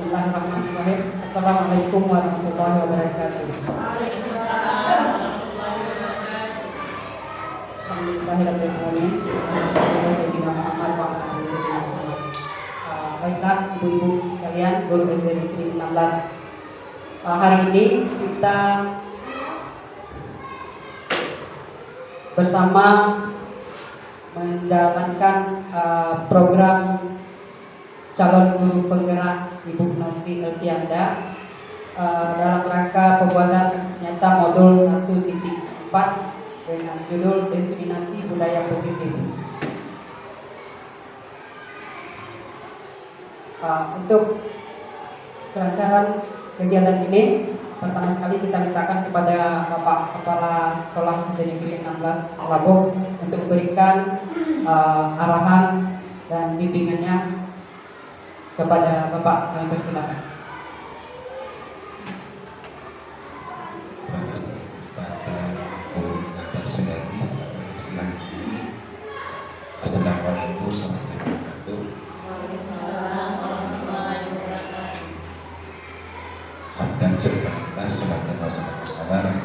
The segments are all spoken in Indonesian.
Bismillahirrahmanirrahim. Assalamualaikum warahmatullahi wabarakatuh. Alhamdulillahirrahmanirrahim. Sayyidina Muhammad wa ala alihi wasallam. Baiklah ibu-ibu sekalian, guru SD Negeri 16. Hari ini kita bersama menjalankan program calon guru penggerak Ibu Nosi Elfianda dalam rangka pembuatan aksi nyata modul 1.4 dengan judul Diskriminasi Budaya Positif. Untuk kelancaran kegiatan ini, pertama sekali kita mintakan kepada Bapak Kepala Sekolah SD Negeri 16 Labuh untuk memberikan arahan dan bimbingannya kepada Bapak. Kami persilakan. Assalamualaikum warahmatullahi wabarakatuh. Hamdan syukurlah salatan wa salam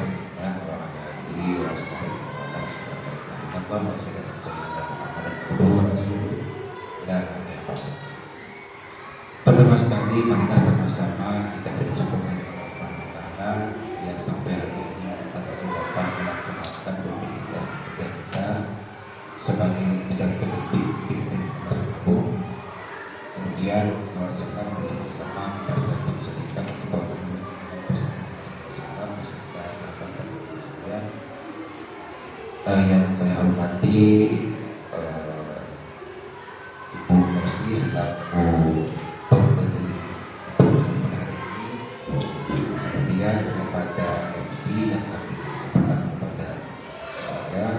pertama sekali marilah sama-sama kita bersyukur kepada Allah Taala yang sampai hari ini kita masih dapat melaksanakan aktivitas kita sebagai peserta didik di Masjid. Kemudian melaksanakan bersama kita sedang sedikit kepada yang saya hormati Ibu Nosi selaku pemberi informasi menarik ini, kemudian kepada MC yang kami kesempatan kepada saya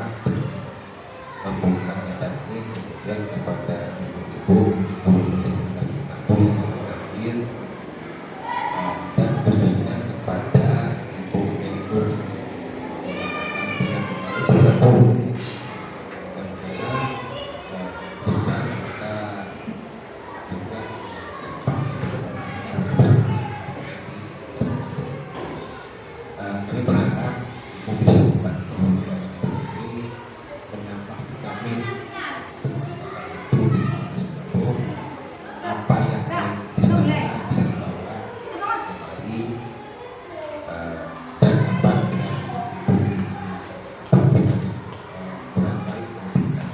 membuka tadi, kemudian kepada ibu-ibu guru yang hadir dan khususnya kepada Ibu Mentor yang bergabung dan besar kita juga kami berharap Ibu bisa membantu ini menambah vitamin apa yang bisa dibawa kembali dan apa yang kurang baik memberikan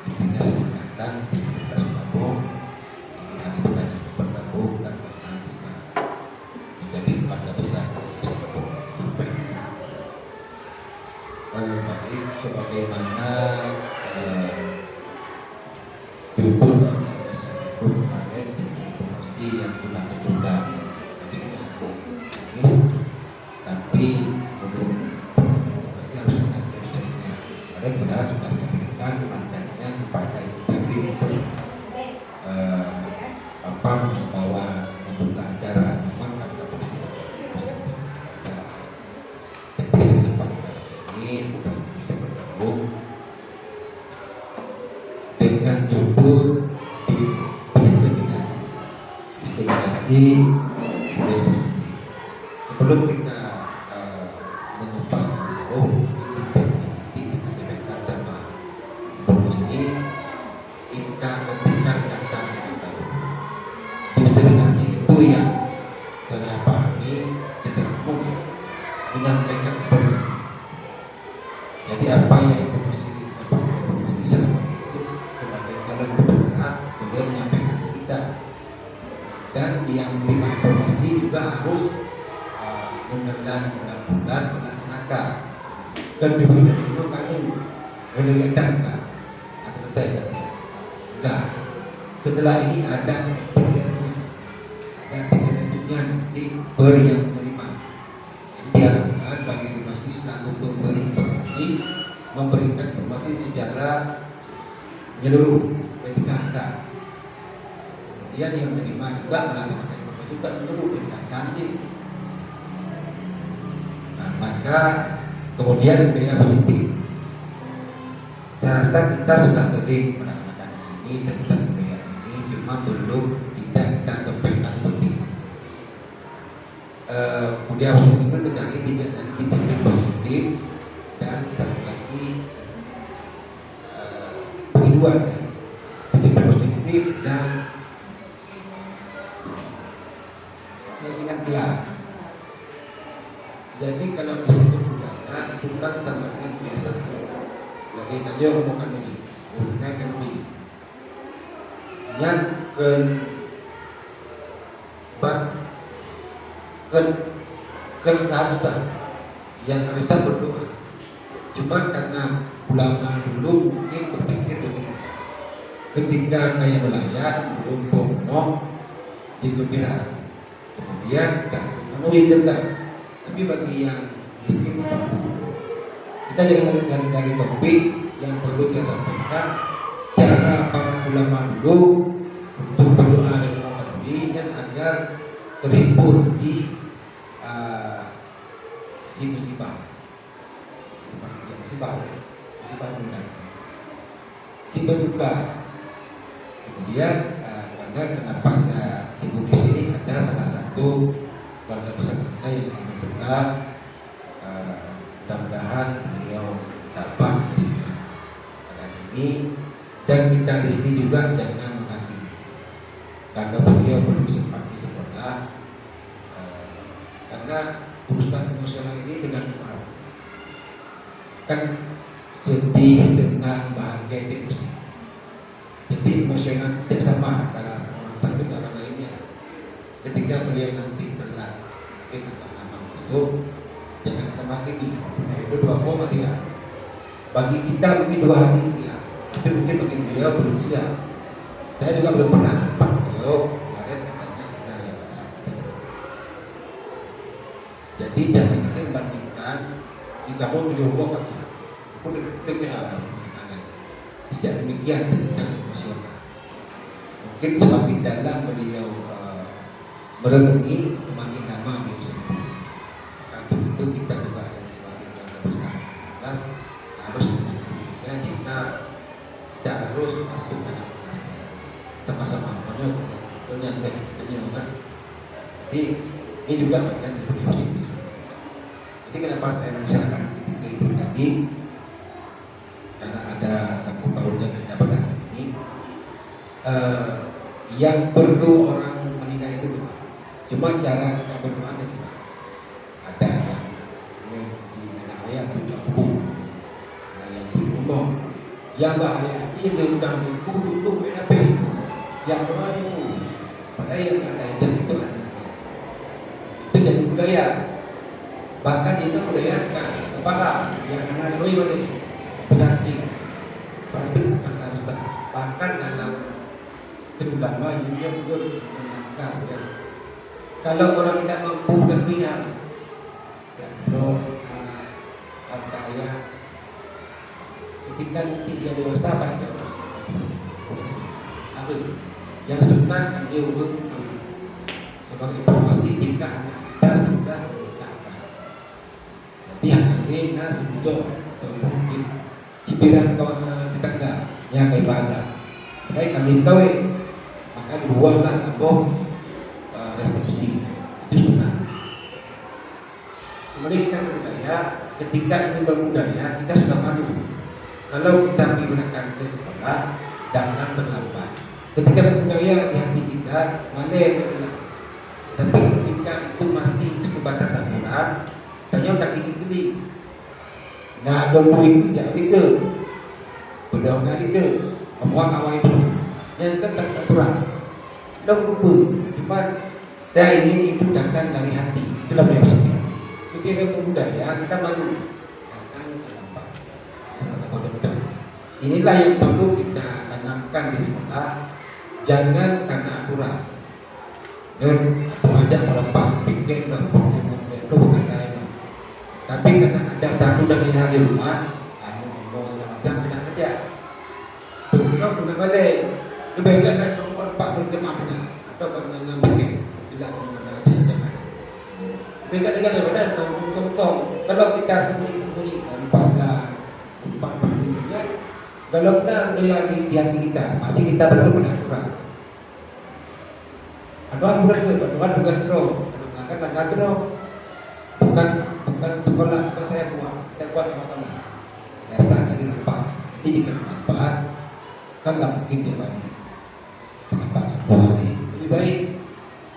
dinas kesehatan di Universitas Lampung ini hari banyak bergabung dan bisa menjadi keluarga besar baik sebagaimana judul kemarin pasti yang sudah tertunda tapi untuk pasti harus ada websitenya. Kemarin benar sudah saya berikan mandatnya kepada Ibu untuk membawa membuka acara memang ada ini sudah bisa bergabung dengan judul diskriminasi budaya positif. Sebelum kita mengupas kita dengarkan sama bonus ini, kita memberikan kata diskriminasi itu yang saya pahami secara umum menyampaikan informasi. Jadi apa yang informasi selama itu sebagai calon penggerak beliau menyampaikan ke kita, dan yang menerima informasi juga harus benar-benar melaksanakan dan diberikan itu kami melegatkan atau tidak. Nah, setelah ini ada tindak-tindaknya nanti beri yang menerima. Diharapkan bagi informasi selaku pemberi informasi memberikan informasi secara menyeluruh PKK. Kemudian yang menerima juga melaksanakan informasi juga menyeluruh PKK. Nah, maka kemudian budaya positif. Saya rasa kita sudah sering melaksanakan di sini tentang budaya ini, cuma belum kita sampaikan beliau sendiri tetapi tidak dari disiplin positif dan satu lagi kedua disiplin positif dan keyakinan kelas. Jadi kalau disebut budaya itu kan sama dengan biasa. Lagi aja ngomongkan ini, ngomongkan ini. Yang keharusan yang harusnya berdoa. Cuma karena ulama dulu mungkin berpikir begini, ketika kaya melayat belum penuh digembira, kemudian kan memenuhi dekat. Tapi bagi yang miskin kita jangan dari topik yang perlu saya sampaikan. Cara para ulama dulu untuk berdoa dan memohon diri dan agar terhibur si musibah benar, si berduka. Kemudian karena kenapa saya singgung di sini, ada salah satu keluarga besar kita yang ingin berdoa, mudah-mudahan beliau dapat pada ini. Dan kita di sini juga jangan menghakimi karena beliau belum sempat di sekolah, karena urusan emosional ini dengan doa kan sedih, senang, bahagia itu emosi. Jadi emosional tidak sama antara orang satu dengan lainnya. Ketika beliau nanti telah mungkin agak lama masuk, jangan kita menghakimi. Itu 2 tidak. Bagi kita mungkin 2 hari siap, tapi mungkin bagi beliau belum siap. Saya juga belum pernah nampak beliau kemarin katanya kita yang sakit. Jadi jangan kita membandingkan jika mau beliau bagi pun tidak demikian tentang emosional. Mungkin semakin dalam beliau merenungi, semakin lama beliau sembuh. Karena itu kita juga semakin besar harus mengertinya, kita tidak harus masuk dalam kelasnya, sama-sama menyantai. Jadi ini juga bagian dari beliau. Jadi kenapa saya membicarakan itu tadi? Karena ada 1 tahun yang kita pada hari ini, yang perlu orang menilai itu doa. Cuma cara kita berdoa ada yang berdoa yang berumur, yang bahaya ini yang udah duduk PHP, yang baru, pada yang ada itu jadi budaya. Bahkan itu budayakan kepala yang anak ini berarti bukan harus, bahkan dalam ulama juga menangkap ya. Kalau orang tidak mampu berpihak kaya ketika nanti dia dewasa pada tapi yang sunat kan dia urut sebagai informasi jika anak kita sudah menikahkan. Jadi anak sudah mungkin cipiran kawan tetangga yang kayak baga baik kali kau maka dibuatlah sebuah resepsi itu sunnah. Kemudian kita berbudaya, ketika itu berbudaya kita sudah malu. Kalau kita menggunakan ke sekolah jangan terlambat. Ketika berbudaya di hati kita mana yang adalah. Tapi ketika itu masih sebatas aturan, tanya udah gini-gini. Nah, dulu itu jadi ke berdoa ke membuat awal itu yang kan aturan. Dong lupa, cuma saya ingin itu datang dari hati. Itulah yang penting. Ketika berbudaya kita malu. Inilah yang perlu kita tanamkan di sekolah. Jangan karena aturan. Dan ajak melempah pikir dan itu bukan lain. Tapi karena ada satu dari hari rumah, macam tidak saja. Kita bukan balik. Lebih baik ada semua pak berjemaah benar atau dengan mungkin tidak mengenal jangan. Beda dengan daripada tong. Kalau kita sembunyi dari pagar, umpan dunia, kalau benar dia di hati kita, masih kita benar-benar kurang. Aduan bukan terus, akan terus. bukan sekolah, bukan saya buat, kita buat sama-sama. Dasarnya di tempat, jadi jika bermanfaat, kan nggak mungkin dia bagi tempat sebuah hari. Lebih baik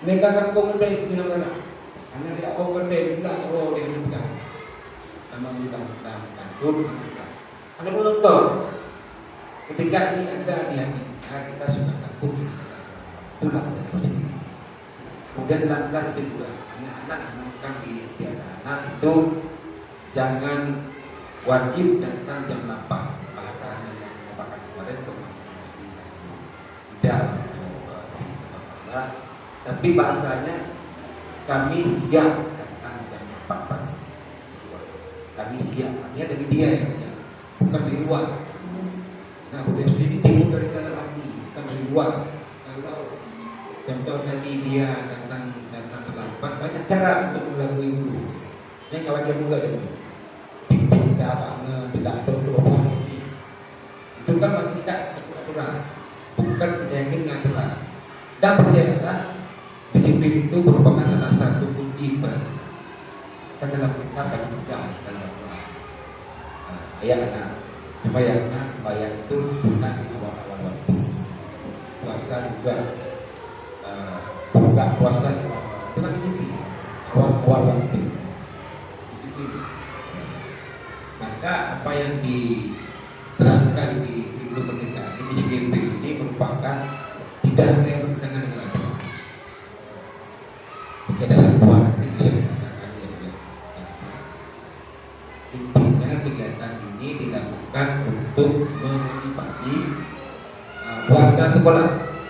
mereka kampung lebih begini mana? Karena dia awal gede, bilang oh dia bukan. Memang juga kantun. Anda menonton ketika ini ada di hati kita suka takut pulang dari positif. Kemudian langkah kedua, anak-anak yang di anak itu jangan wajib datang jam 8 bahasanya yang dikatakan kemarin tidak, tapi bahasanya kami siap datang jam 4 pagi. Kami siap, artinya dari dia yang siap, bukan dari luar. Nah, udah sudah timur dari dalam hati, bukan dari luar. Kalau contoh tadi dia datang terlambat, banyak cara untuk melalui itu. Yang kalau dia mulai dulu, tidak banget, tidak berdoa lagi. Itu kan masih tidak aturan, bukan tidak yakin dengan aturan. Dan percayalah, disiplin itu merupakan salah satu kunci pada kita dalam kita pada kerja dalam Al-Quran. Ayatnya, bayangnya bayang itu bukan di awal-awal waktu. Puasa juga, buka puasa di awal-awal itu kan disiplin. Awal-awal waktu disiplin. Maka apa yang diterangkan di Ibu Pernikahan ini GP ini merupakan tidak ada yang bertentangan dengan agama. Mungkin ada sebuah nanti bisa dikatakan ya. Intinya kegiatan ini dilakukan untuk memotivasi warga sekolah.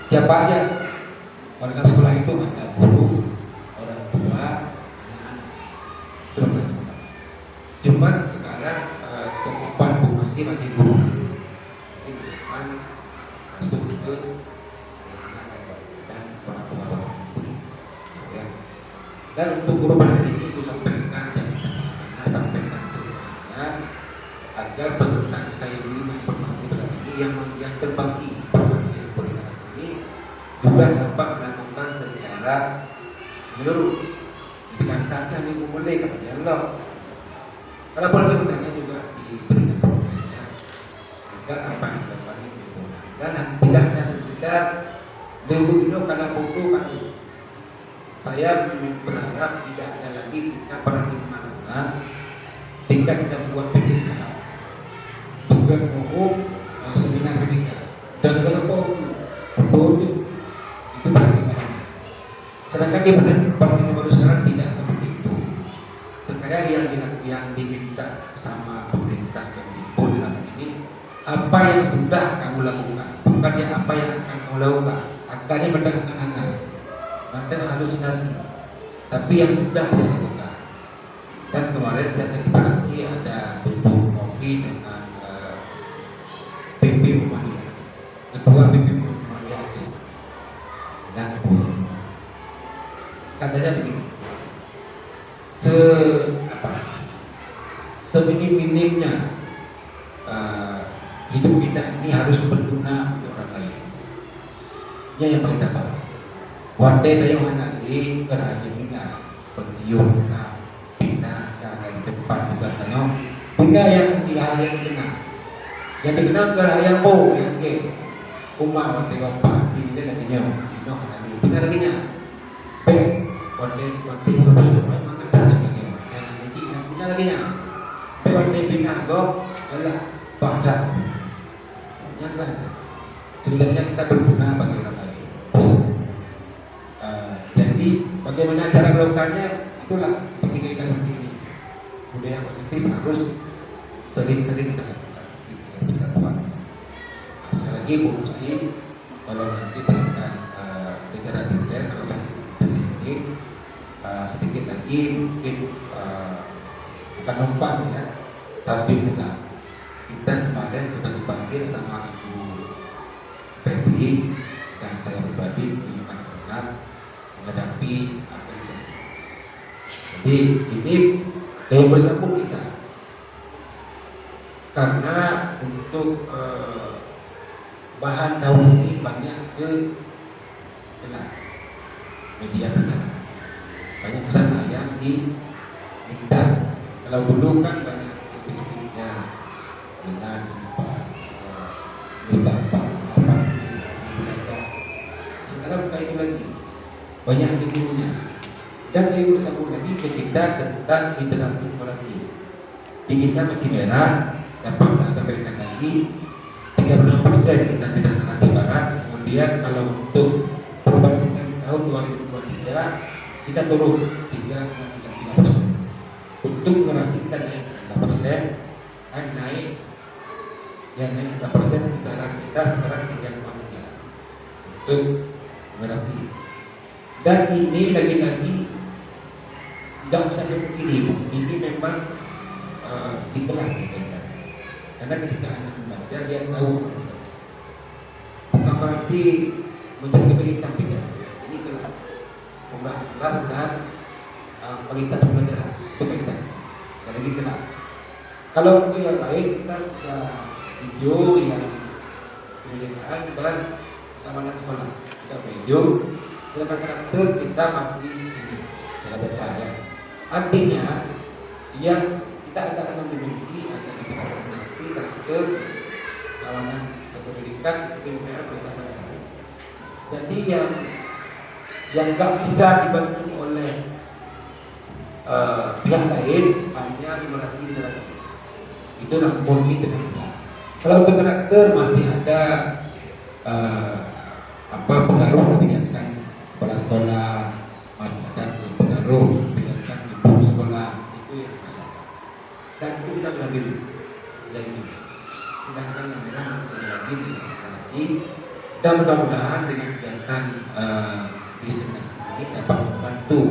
Siapa aja warga sekolah itu, ada guru, orang tua, anak-anak. Cuma sekarang keempat masih guru. Masuk ke dan orang tua. Ya. Dan untuk guru pada hari ini itu sampaikan dan sampaikan sebenarnya agar peserta kita yang menerima informasi pada ini yang terbagi informasi ini juga dapat melakukan secara menyeluruh. Dikatakan minggu mulai katanya Allah. Kalau boleh gunanya juga diberikan promosinya agar apa yang dapat itu dan tidak hanya sekedar dulu itu karena buku kan. Saya berharap tidak ada lagi kita pernah di mana ketika kita buat PDK tugas umum seminar PDK dan kalau itu perhatikan. Sedangkan di partai baru sekarang tidak seperti itu. Sekarang yang diminta sama pemerintah yang di dalam ini apa yang sudah kamu lakukan, bukan yang apa yang akan kamu lakukan. Akannya mendengarkan anak, mendengar halusinasi, tapi yang sudah saya lakukan. Dan kemarin saya deklarasi ada bentuk kopi dengan PP Muhammadiyah, ketua PP Muhammadiyah dan katanya begini, seminim-minimnya hidup kita ini harus berguna untuk orang lain. Ya yang paling dapat. Wante tayo nanti kerajaan pensiun bina di tempat juga tayo. Bina yang dihayang dengar. Yang dikenal kerajaan po yang ke umah wante bapak tidak lagi nyaw. Bina lagi nya. Wante memang ada lagi nya. Jadi bina lagi nya. Wante bina go adalah padat. Yang kan sebenarnya kita berguna bagi orang lain. Jadi bagaimana cara melakukannya itulah seperti kita seperti ini. Budaya positif harus sering-sering kita lakukan. Sekali lagi Bu Musi, kalau nanti berikan secara detail kalau seperti ini sedikit lagi mungkin bukan numpang ya, tapi kita kemarin sudah dipanggil sama Ibu Febri dan saya pribadi benar menghadapi apresiasi. Jadi ini yang bersambung kita karena untuk bahan tahun ini banyak ke benar media benar banyak kesana yang di Kalau dulu kan banyak fiksinya dengan Mustafa apa belajar. Sekarang bukan itu lagi, banyak ilmunya. Dan ilmu sambung lagi ketika tentang interaksi informasi. Di kita masih merah, dapat saya sampaikan lagi 36% kita tidak nasi barat. Kemudian kalau untuk perbandingan tahun 2023 kita turun 3,3%. Untuk generasi kita naik 6%, dan naik 6%, kisaran kita sekarang 3,3 untuk generasi. Dan ini lagi-lagi tidak bisa dipungkiri, ini memang di kelas kita. Karena ketika anak membaca dia tahu, bukan berarti menjadi kebegitu, tidak. Ini kelas, pembahasan kelas dan kualitas pembelajaran itu kita. Jadi kelas. Kalau untuk yang lain kita sudah hijau yang pendidikan dan keamanan sekolah kita hijau. Sedangkan karakter kita masih ada saya. Artinya yang kita akan memiliki ada informasi karakter kawanan pendidikan itu mereka. Jadi yang nggak bisa dibantu oleh pihak lain hanya generasi itu nampun itu. Kalau untuk karakter masih ada pengaruh kebijakan kepala sekolah, masih ada pengaruh kebijakan ibu sekolah itu yang bisa. Dan itu kita belajar lagi. Sedangkan yang merah masih lagi lagi. Dan mudah-mudahan dengan kegiatan diseminasi ini dapat membantu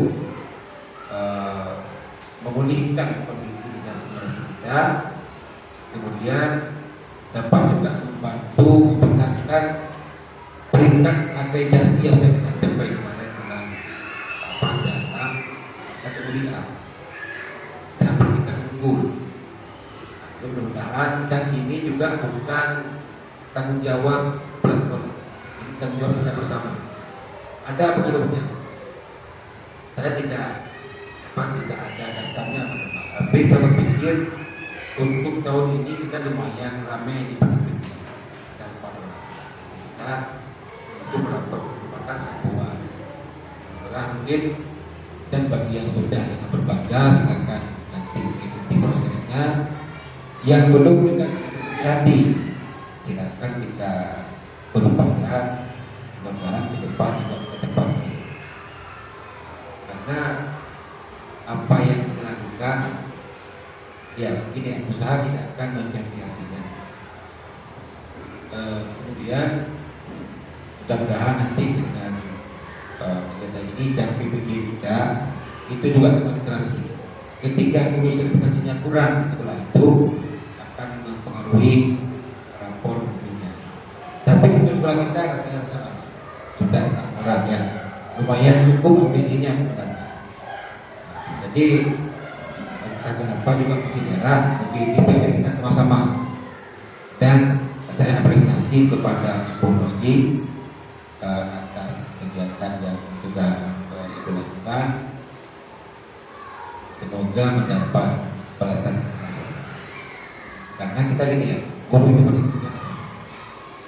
memulihkan kondisi dan kita, kemudian dapat juga membantu meningkatkan peringkat akreditasi yang kita capai kemarin dengan Padasa kategori A dan peringkat unggul. Mudah-mudahan, dan ini juga bukan tanggung jawab platform, ini tanggung jawab kita bersama. Ada pengaruhnya. Saya tidak ada dasarnya, tapi saya pikir untuk tahun ini kita lumayan ramai di Pasifik dan kita itu merupakan sebuah mungkin, dan bagi yang sudah dengan berbangga silakan nanti ikuti prosesnya. Yang belum dengan tadi silakan kita berupaya mudah-mudahan ke depan juga ke depan, karena apa yang kita lakukan ya ini yang usaha tidak akan memverifikasinya. Kemudian mudah-mudahan nanti dengan kegiatan ini dan PPG kita itu juga konsentrasi. Ketika guru sertifikasinya kurang di sekolah itu akan mempengaruhi rapor gurunya. Tapi untuk sekolah kita rasanya sudah murah ya, lumayan cukup kondisinya sebenarnya. Jadi kenapa juga mesti merah di PR kita sama-sama. Dan saya apresiasi kepada Ibu atas kegiatan yang sudah dilakukan. Semoga mendapat balasan. Karena kita gini ya, guru itu penting.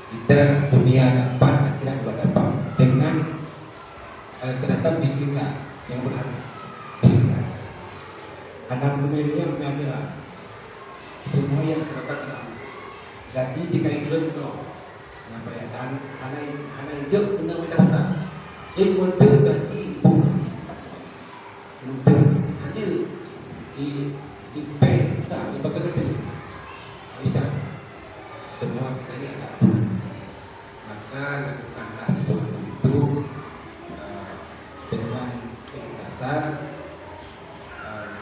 Kita dunia dapat, akhirat juga dapat dengan ternyata bismillah yang benar. Bismillah. Anak dunia adalah semua yang serta. Jadi jika itu menyampaikan anak hidup tentang kata ilmu itu gaji fungsi untuk hadir di peta di bagian bisa semua kita ini ada, maka lakukanlah sesuatu itu dengan dasar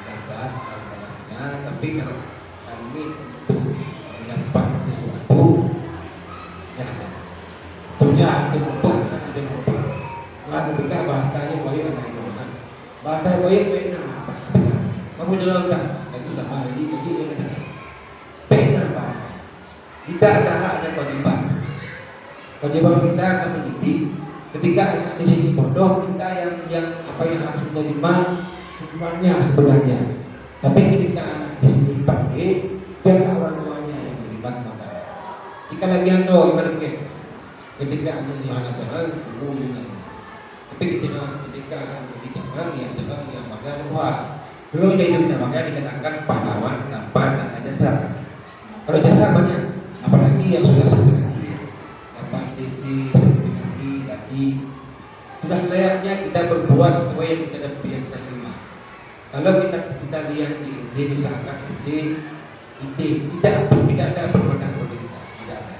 dasar balasnya. Tapi kalau kami untuk mendapat sesuatu yang ada punya ada ada kita bahasanya baik anak bahasa baik pena kamu dalam dah itu sama ini jadi dia kata pena bahasa kita ada hak dan kewajiban kita akan mendidik. Ketika anak di sini bodoh, kita yang apa yang harus menerima hukumannya sebenarnya. Tapi ketika anak di sini dipakai, biarlah orang tuanya yang terlibat maka. Jika lagi ando ibarat ketika anak jangan umumnya. Tapi ketika jangan ya maka wah belum hidupnya maka dikatakan pahlawan tanpa jasa. Kalau jasa banyak, apalagi yang sudah sertifikasi, dapat sisi sertifikasi tadi sudah layaknya kita berbuat sesuai yang kita terima. Kalau kita lihat di SD misalkan SD tidak ada perbuatan kita, tidak ada.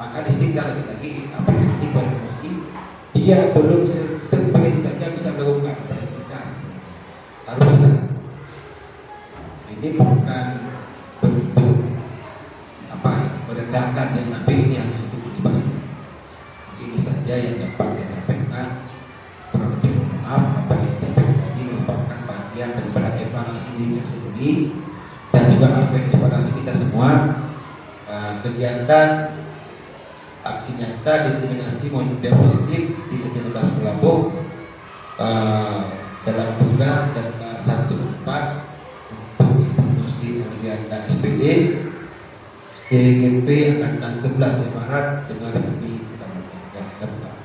Maka di sini kalau lagi aplikasi berfungsi, dia belum sebagai saja bisa melakukan aktivitas, harus bisa. Ini bukan bentuk merendahkan yang nanti ini yang untuk dibahas. Ini saja yang dapat saya sampaikan. Kurang lebih maaf apa yang saya sampaikan tadi merupakan bagian daripada evaluasi diri saya sendiri dan juga evaluasi kita semua. Kegiatan aksi nyata diseminasi modul positif di 17 Pulau dalam tugas data 14 untuk institusi kegiatan SPD GGP angkatan 11 Jawa Barat dengan resmi kita melakukan.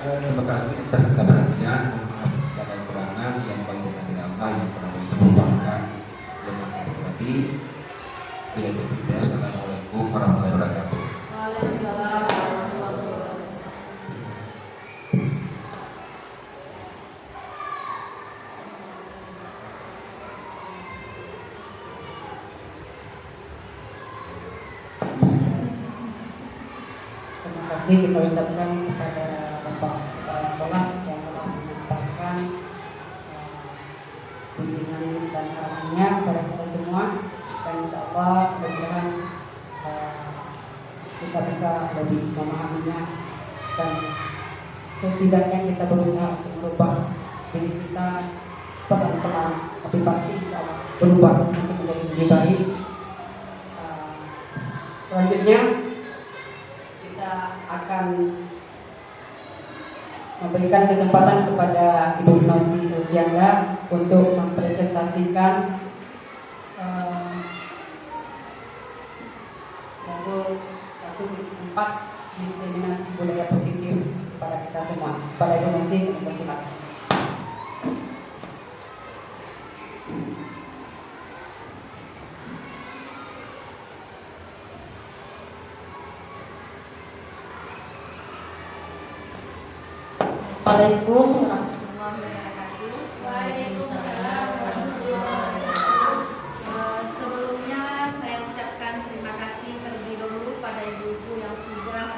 Terima kasih atas perhatian. Maaf pada kekurangan yang paling tidak yang pernah merupakan dengan pribadi. Bila begitu, assalamualaikum warahmatullahi wabarakatuh. Waalaikumsalam warahmatullahi wabarakatuh. Terima kasih kita ucapkan kepada Bapak Kepala Sekolah yang telah menyampaikan bimbingan dan arahannya kepada kita semua, dan insya Allah mudah-mudahan kita bisa lebih memahaminya dan setidaknya kita berusaha untuk merubah diri kita pelan-pelan, tapi pasti insya Allah berubah untuk menjadi lebih baik. Selanjutnya kita akan memberikan kesempatan kepada Ibu Nosi Zulfianda untuk mempresentasikan modul 1.4 diseminasi budaya positif kepada kita semua. Pada Ibu Nosi, kami persilakan. Assalamualaikum warahmatullahi wabarakatuh. Waalaikumsalam warahmatullahi wabarakatuh. Sebelumnya saya ucapkan terima kasih terlebih dahulu pada ibu-ibu yang sudah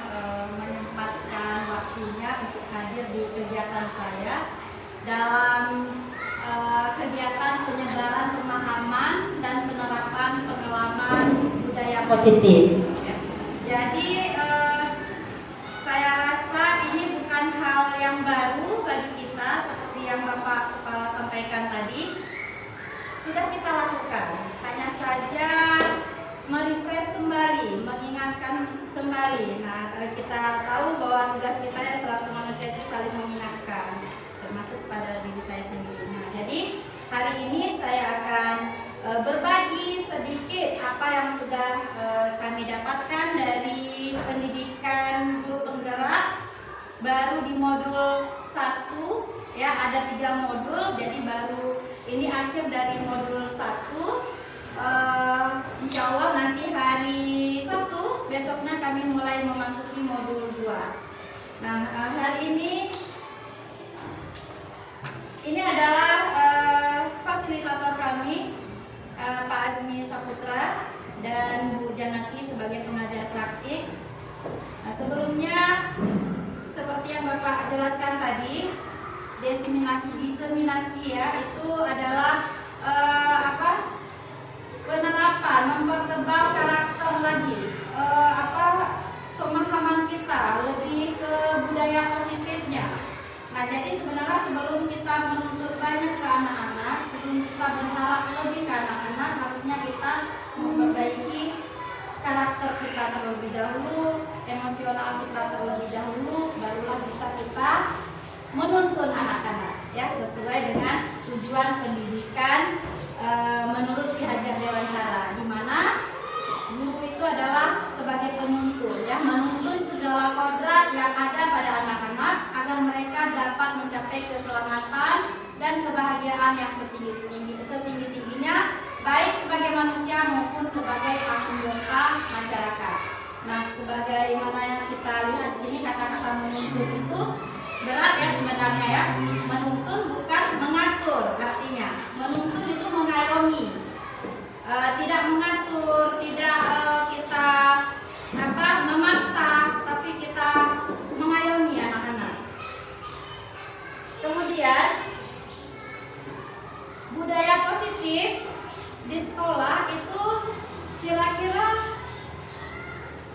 menyempatkan waktunya untuk hadir di kegiatan saya dalam kegiatan penyebaran pemahaman dan penerapan pengalaman budaya positif. Jadi saya rasa ini bukan hal yang baru bagi kita, seperti yang Bapak Kepala sampaikan tadi. Sudah kita lakukan, hanya saja merefresh kembali, mengingatkan kembali. Nah, kita tahu bahwa tugas kita ya selaku manusia itu saling mengingatkan, termasuk pada diri saya sendiri. Nah, jadi hari ini saya akan berbagi sedikit apa yang sudah kami dapatkan dari pendidikan guru penggerak baru di modul 1 ya, ada 3 modul, jadi baru ini akhir dari modul 1. Insya Allah nanti hari Sabtu besoknya kami mulai memasuki modul 2. Nah, hari ini adalah fasilitator kami, Pak Azmi Saputra dan Bu Janati sebagai pengajar praktik. Nah, sebelumnya seperti yang Bapak jelaskan tadi, diseminasi ya, itu adalah penerapan, mempertebal karakter lagi, pemahaman kita lebih ke budaya positifnya. Nah, jadi sebenarnya sebelum kita menuntut banyak ke anak-anak, sebelum kita berharap lebih ke anak-anak, harusnya kita memperbaiki karakter kita terlebih dahulu, emosional kita terlebih dahulu, barulah bisa kita menuntun anak-anak. ya, sesuai dengan tujuan pendidikan menurut Ki Hajar Dewantara, di mana guru itu adalah sebagai penuntun, ya, menuntun segala kodrat yang ada pada anak-anak agar mereka dapat mencapai keselamatan dan kebahagiaan yang setinggi-tingginya, baik sebagai manusia maupun sebagai anggota masyarakat. Nah, sebagaimana yang kita lihat di sini, kata-kata menuntun itu berat ya sebenarnya, ya. Menuntun bukan mengatur, artinya menuntun itu mengayomi, tidak mengatur, tidak kita memaksa, tapi kita mengayomi anak-anak. Kemudian budaya positif di sekolah itu kira-kira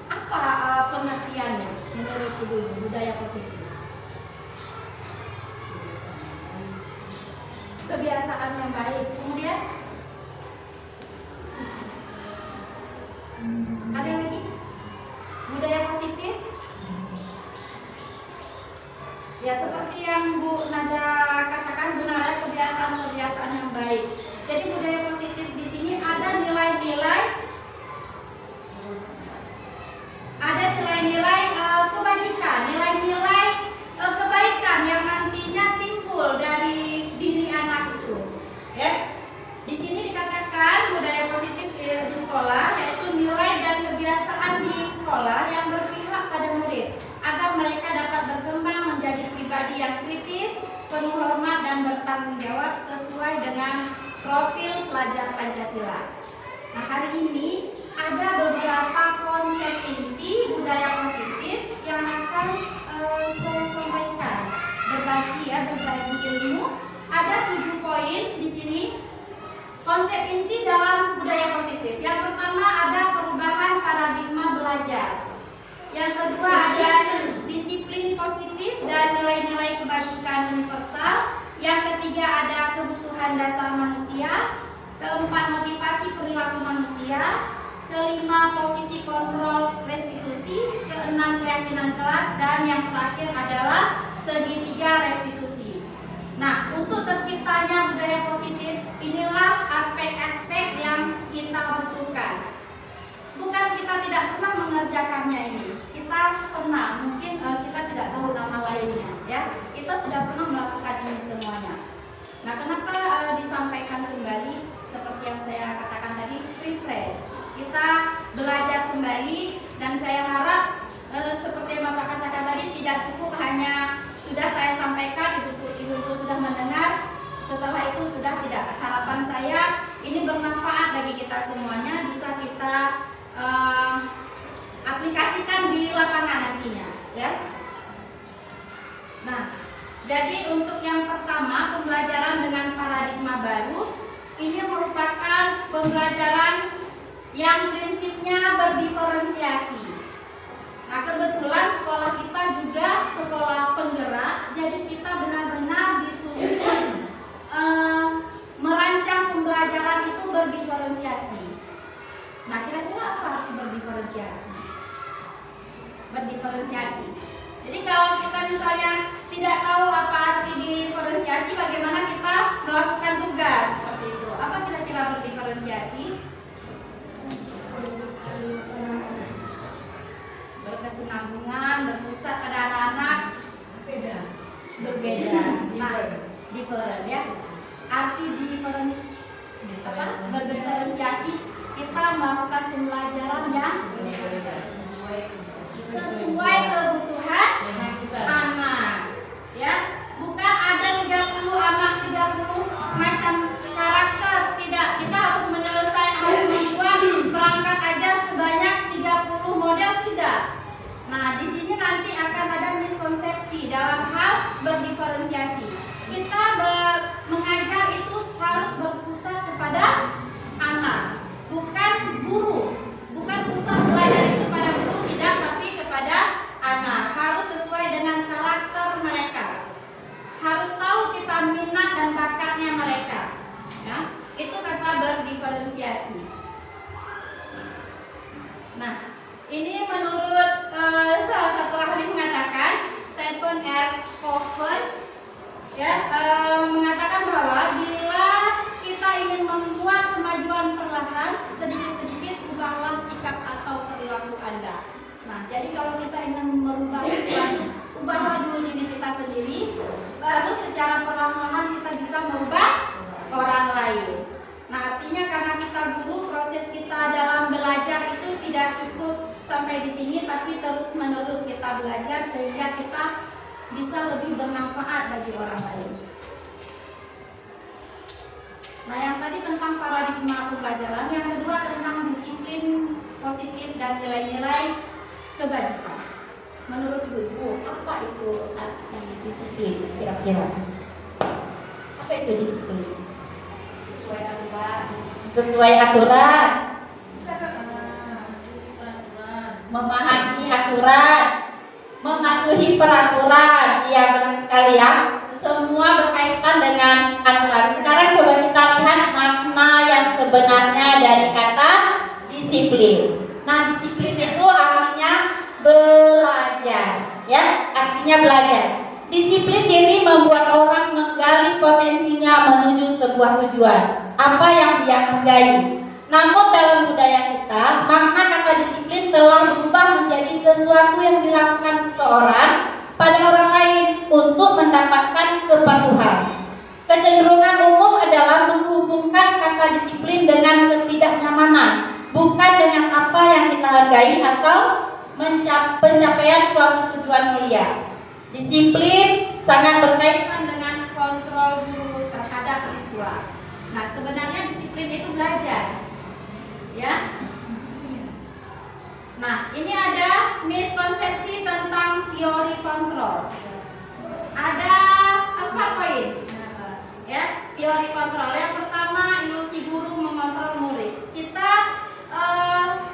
apa pengertiannya menurut Ibu, budaya positif? Kebiasaan yang baik. Kemudian ada lagi budaya positif, ya, seperti yang Bu Nada katakan, benar, kebiasaan-kebiasaan yang baik. Jadi budaya positif di sini ada nilai-nilai kebajikan, nilai-nilai kebaikan yang nantinya timbul dari diri anak itu, ya. Di sini dikatakan budaya positif di sekolah yaitu nilai dan kebiasaan di sekolah yang berpihak pada murid agar mereka dapat berkembang menjadi pribadi yang kritis, penuh hormat dan bertanggung jawab sesuai dengan profil pelajar Pancasila. Nah, hari ini ada beberapa konsep inti budaya positif yang akan saya sampaikan, berbagi ilmu. Ada 7 poin di sini. Konsep inti dalam budaya positif. Yang pertama ada perubahan paradigma belajar. Yang kedua ada disiplin positif dan nilai-nilai kebajikan universal. Yang ketiga ada kebutuhan dasar manusia. Keempat, motivasi perilaku manusia. Kelima, posisi kontrol restitusi. Keenam, keyakinan kelas. Dan yang terakhir adalah segitiga restitusi. Nah, untuk terciptanya budaya positif, inilah aspek-aspek yang kita butuhkan. Bukan kita tidak pernah mengerjakannya ini. Kita pernah, mungkin kita tidak tahu nama lainnya, ya. Kita sudah pernah melakukan ini semuanya. Nah, kenapa disampaikan kembali seperti yang saya katakan tadi, refresh. Kita belajar kembali, dan saya harap seperti yang Bapak katakan tadi, tidak cukup hanya sudah saya sampaikan, Ibu sudah mendengar, setelah itu sudah tidak. Harapan saya ini bermanfaat bagi kita semuanya, bisa kita aplikasikan di lapangan nantinya, ya. Nah, jadi untuk yang pertama, pembelajaran dengan paradigma baru, ini merupakan pembelajaran yang prinsipnya berdiferensiasi. Nah, kebetulan sekolah kita juga sekolah penggerak, jadi kita benar-benar dituntut merancang pembelajaran itu berdiferensiasi. Nah, kira-kira apa arti berdiferensiasi? Berdiferensiasi. Jadi kalau kita misalnya tidak tahu apa arti diferensiasi, bagaimana kita melakukan tugas seperti itu? Apa kira-kira berdiferensiasi? Berkesinambungan, berpusat pada anak-anak berbeda. Nah, different, ya. Arti berdiferensiasi, kita melakukan pembelajaran yang sesuai kebutuhan anak, ya. Bukan ada 30 anak, 30 macam karakter, tidak. Kita harus membuat perangkat aja sebanyak 30 model, tidak. Nah, di sini nanti akan ada miskonsepsi dalam hal berdiferensiasi. Kita mengajar itu harus berpusat kepada anak, bukan guru. Bukan pusat belajar itu pada guru, tidak, tapi kepada kalau kita ingin merubah sesuatu, ubahlah dulu diri kita sendiri, baru secara perlahan-lahan kita bisa merubah orang lain. Nah, artinya karena kita guru, proses kita dalam belajar itu tidak cukup sampai di sini, tapi terus-menerus kita belajar sehingga kita bisa lebih bermanfaat bagi orang lain. Nah, yang tadi tentang paradigma pembelajaran, yang kedua tentang disiplin positif dan nilai-nilai kebajikan. Menurut Ibu, apa itu arti disiplin kira-kira? Apa itu disiplin? Sesuai aturan. Sesuai aturan. Memahami aturan, mematuhi peraturan. Iya, benar sekali ya. Semua berkaitan dengan aturan. Sekarang coba kita lihat makna yang sebenarnya dari kata disiplin. Nah, disiplin itu artinya belajar, ya, artinya belajar. Disiplin diri membuat orang menggali potensinya menuju sebuah tujuan, apa yang dia hargai. Namun dalam budaya kita, makna kata disiplin telah berubah menjadi sesuatu yang dilakukan seseorang pada orang lain untuk mendapatkan kepatuhan. Kecenderungan umum adalah menghubungkan kata disiplin dengan ketidaknyamanan, bukan dengan apa yang kita hargai atau pencapaian suatu tujuan mulia. Disiplin sangat berkaitan dengan kontrol guru terhadap siswa. Nah, sebenarnya disiplin itu belajar, ya. Nah, ini ada miskonsepsi tentang teori kontrol. Ada 4 poin, ya, teori kontrol. Yang pertama, ilusi guru mengontrol murid. Kita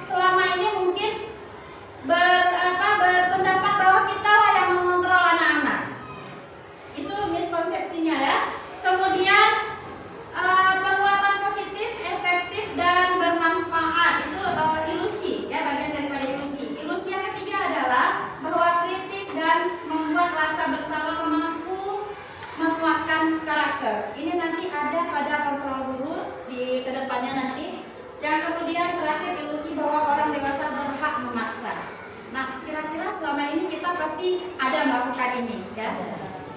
selama ini mungkin berpendapat bahwa kita lah yang mengontrol anak-anak. Itu miskonsepsinya, ya. Kemudian penguatan positif, efektif dan bermanfaat itu ilusi, ya, bagian daripada ilusi. Ilusi yang ketiga adalah bahwa kritik dan membuat rasa bersalah mampu menguatkan karakter. Ini nanti ada pada kontrol guru di kedepannya nanti. Yang kemudian terakhir ilusi bahwa orang dewasa berhak memaksa. Nah, kira-kira selama ini kita pasti ada melakukan ini, ya.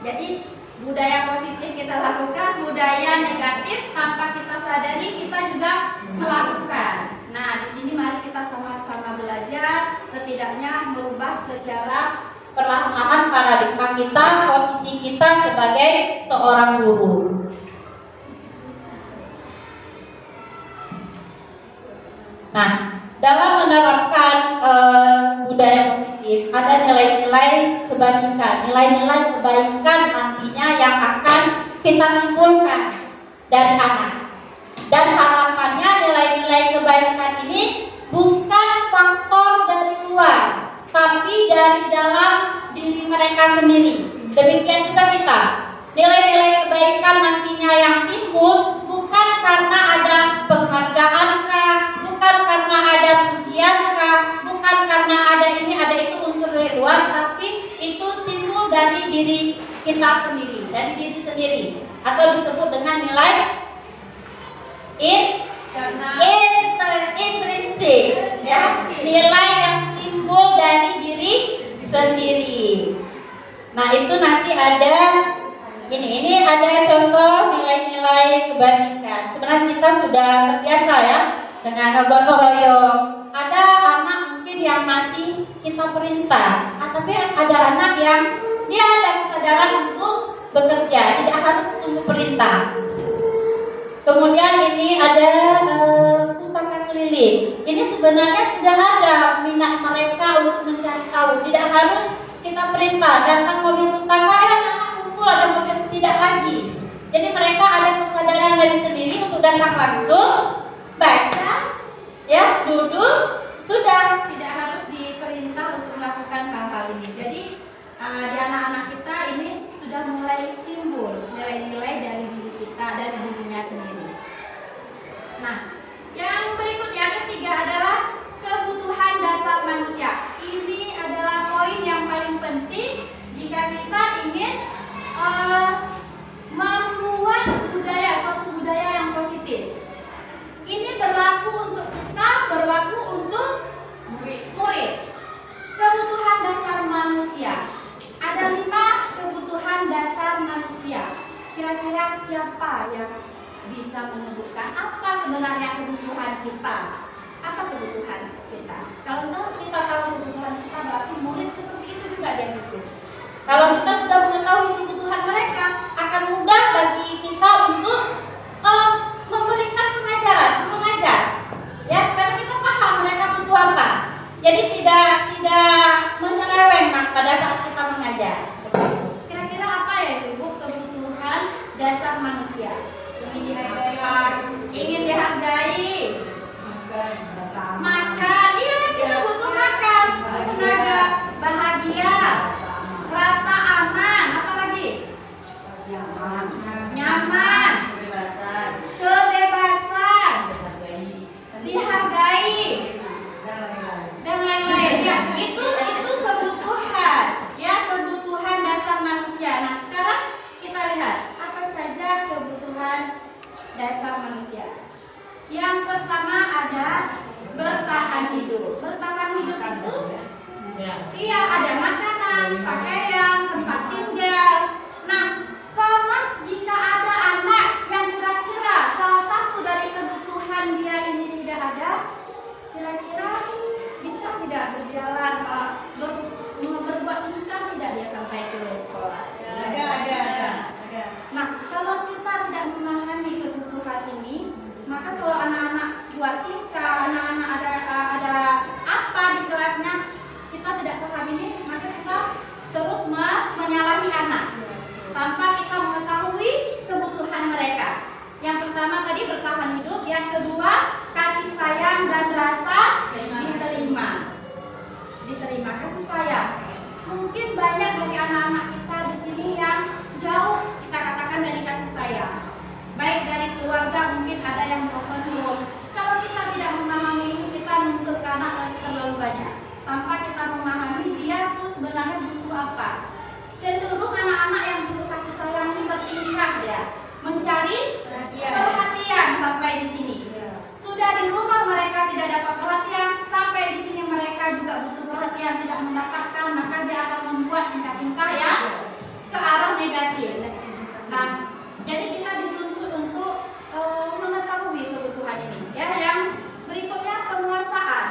Jadi budaya positif kita lakukan, budaya negatif tanpa kita sadari kita juga melakukan. Nah, di sini mari kita sama-sama belajar, setidaknya merubah secara perlahan-lahan paradigma kita, posisi kita sebagai seorang guru. Nah, dalam menerapkan budaya positif ada nilai-nilai kebajikan, nilai-nilai kebaikan nantinya yang akan kita timbulkan dari anak. Dan harapannya nilai-nilai kebaikan ini bukan faktor dari luar, tapi dari dalam diri mereka sendiri. Demikian juga kita. Nilai-nilai kebaikan nantinya yang timbul bukan karena ada penghargaan kah, bukan karena ada pujian kah, bukan karena ada ini ada itu unsur dari luar, tapi itu timbul dari diri kita sendiri, dari diri sendiri, atau disebut dengan nilai intrinsik, ya, nilai yang timbul dari diri sendiri. Nah, itu nanti ada ini ada contoh nilai-nilai kebajikan. Sebenarnya kita sudah terbiasa, ya, dengan gotong royong. Ada anak mungkin yang masih kita perintah, tapi ada anak yang dia ada kesadaran untuk bekerja, tidak harus tunggu perintah. Kemudian ini ada pustaka keliling. Ini sebenarnya sudah ada minat mereka untuk mencari tahu, tidak harus kita perintah datang mobil pustaka, anak kumpul ada mobil, tidak lagi. Jadi mereka ada kesadaran dari sendiri untuk datang langsung, baca, ya, duduk, sudah, tidak harus diperintah untuk melakukan hal-hal ini. Jadi di anak-anak kita ini sudah mulai timbul nilai-nilai dari diri kita, dari dirinya sendiri. Nah, yang berikutnya ketiga adalah kebutuhan dasar manusia. Ini adalah poin yang paling penting jika kita ingin membuat suatu budaya yang positif. Ini berlaku untuk kita, berlaku untuk murid. Kebutuhan siapa yang bisa menyebutkan apa sebenarnya kebutuhan kita? Apa kebutuhan kita? Kalau kita tahu kebutuhan kita, berarti murid seperti itu juga dia butuh. Kalau kita sudah mengetahui kebutuhan mereka, akan mudah bagi kita untuk memberikan pengajaran, mengajar. Ya, karena kita paham mereka butuh apa. Jadi tidak menyeleweng pada saat kita mengajar. Seperti itu. Kira-kira apa ya Ibu kebutuhan dasar manusia? Ingin dihargai, makan, iya kita butuh makan, tenaga, bahagia, rasa aman, apa lagi? Nyaman, kebebasan, dihargai, dan lain-lain. Ya, itu kebutuhan, ya kebutuhan dasar manusia. Nah, sekarang kita lihat apa saja kebutuhan dasar manusia. Yang pertama ada bertahan hidup. Bertahan hidup itu iya ada makanan, pakaian, tempat tinggal. Nah, karena jika ada anak yang kira-kira salah satu dari kebutuhan dia ini tidak ada, kira-kira bisa tidak berjalan berbuat income tidak dia sampai ke sekolah? Ada. Nah, kalau kita tidak memahami kebutuhan ini, maka kalau anak-anak buat tingkah, anak-anak ada apa di kelasnya, kita tidak paham ini, maka kita terus menyalahi anak tanpa kita mengetahui kebutuhan mereka. Yang pertama tadi bertahan hidup, yang kedua kasih sayang dan rasa diterima kasih sayang. Mungkin banyak dari anak-anak kita di sini yang jauh kita katakan dari kasih sayang. Baik dari keluarga mungkin ada yang belum. Kalau kita tidak memahami ini, kita menuntut ke anak lagi terlalu banyak. Tanpa kita memahami dia tuh sebenarnya butuh apa. Cenderung anak-anak yang butuh kasih sayang ini bertingkah dia mencari perhatian sampai di sini. Sudah di rumah mereka tidak dapat perhatian, sampai di sini mereka juga butuh perhatian tidak mendapatkan, maka dia akan membuat tingkah-tingkah yang ke arah negatif. Nah, jadi kita dituntut untuk mengetahui kebutuhan ini. Ya, yang berikutnya penguasaan.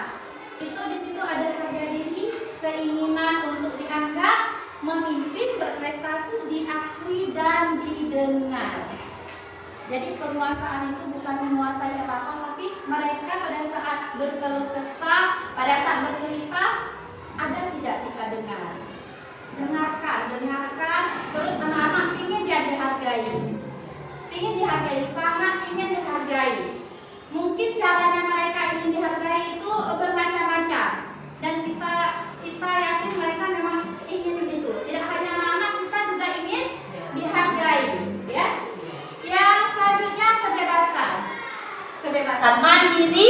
Itu di situ ada harga diri, keinginan untuk dianggap, memimpin, berprestasi, diakui dan didengar. Jadi penguasaan itu bukan menguasai apa-apa, tapi mereka pada saat berkeluh kesah, pada saat bercerita, ada tidak kita dengar. Dengarkan, terus anak-anak ingin dia dihargai, sangat ingin dihargai. Mungkin caranya mereka ingin dihargai itu bermacam-macam, dan kita yakin mereka memang ingin itu. Tidak hanya anak-anak, kita juga ingin dihargai, ya. Yang selanjutnya kebebasan mandiri,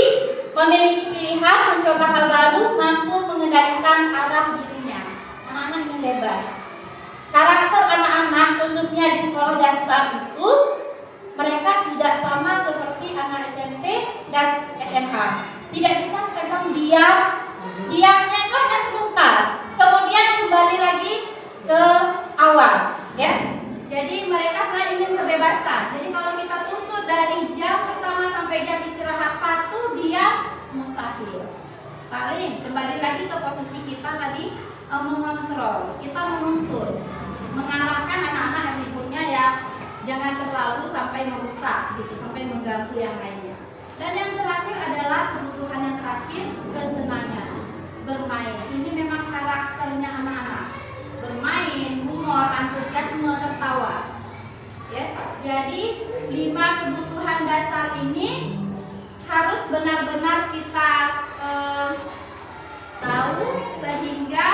memiliki pilihan, mencoba hal baru, mampu mengendalikan arah dirinya. Anak-anak ingin bebas. Karakter anak-anak khususnya di sekolah dasar itu mereka tidak sama seperti anak SMP dan SMA. Tidak bisa kadang diamnya itu hanya sebentar, kemudian kembali lagi ke awal, ya. Jadi mereka selalu ingin kebebasan. Jadi kalau kita tuntut dari jam pertama sampai jam istirahat patuh, dia mustahil. Paling kembali lagi ke posisi kita tadi, mengontrol. Kita menuntut, mengarahkan anak-anak yang ibunya ya jangan terlalu sampai merusak gitu, sampai mengganggu yang lainnya. Dan yang terakhir adalah kebutuhan yang terakhir, kesenangan, bermain. Ini memang karakternya anak-anak. Bermain, humor, antusiasme, tertawa. Ya, jadi 5 kebutuhan dasar ini harus benar-benar kita tahu sehingga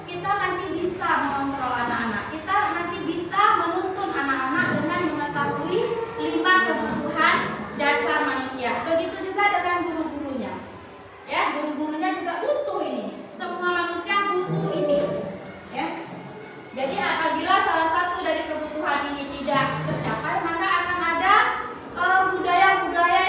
kita nanti bisa mengontrol anak-anak. Kita nanti bisa menuntun anak-anak dengan mengetahui 5 kebutuhan dasar manusia. Begitu juga dengan guru-gurunya. Ya, guru-gurunya juga butuh ini. Semua manusia butuh ini. Ya. Jadi apabila salah satu dari kebutuhan ini tidak tercapai, maka akan ada budaya-budaya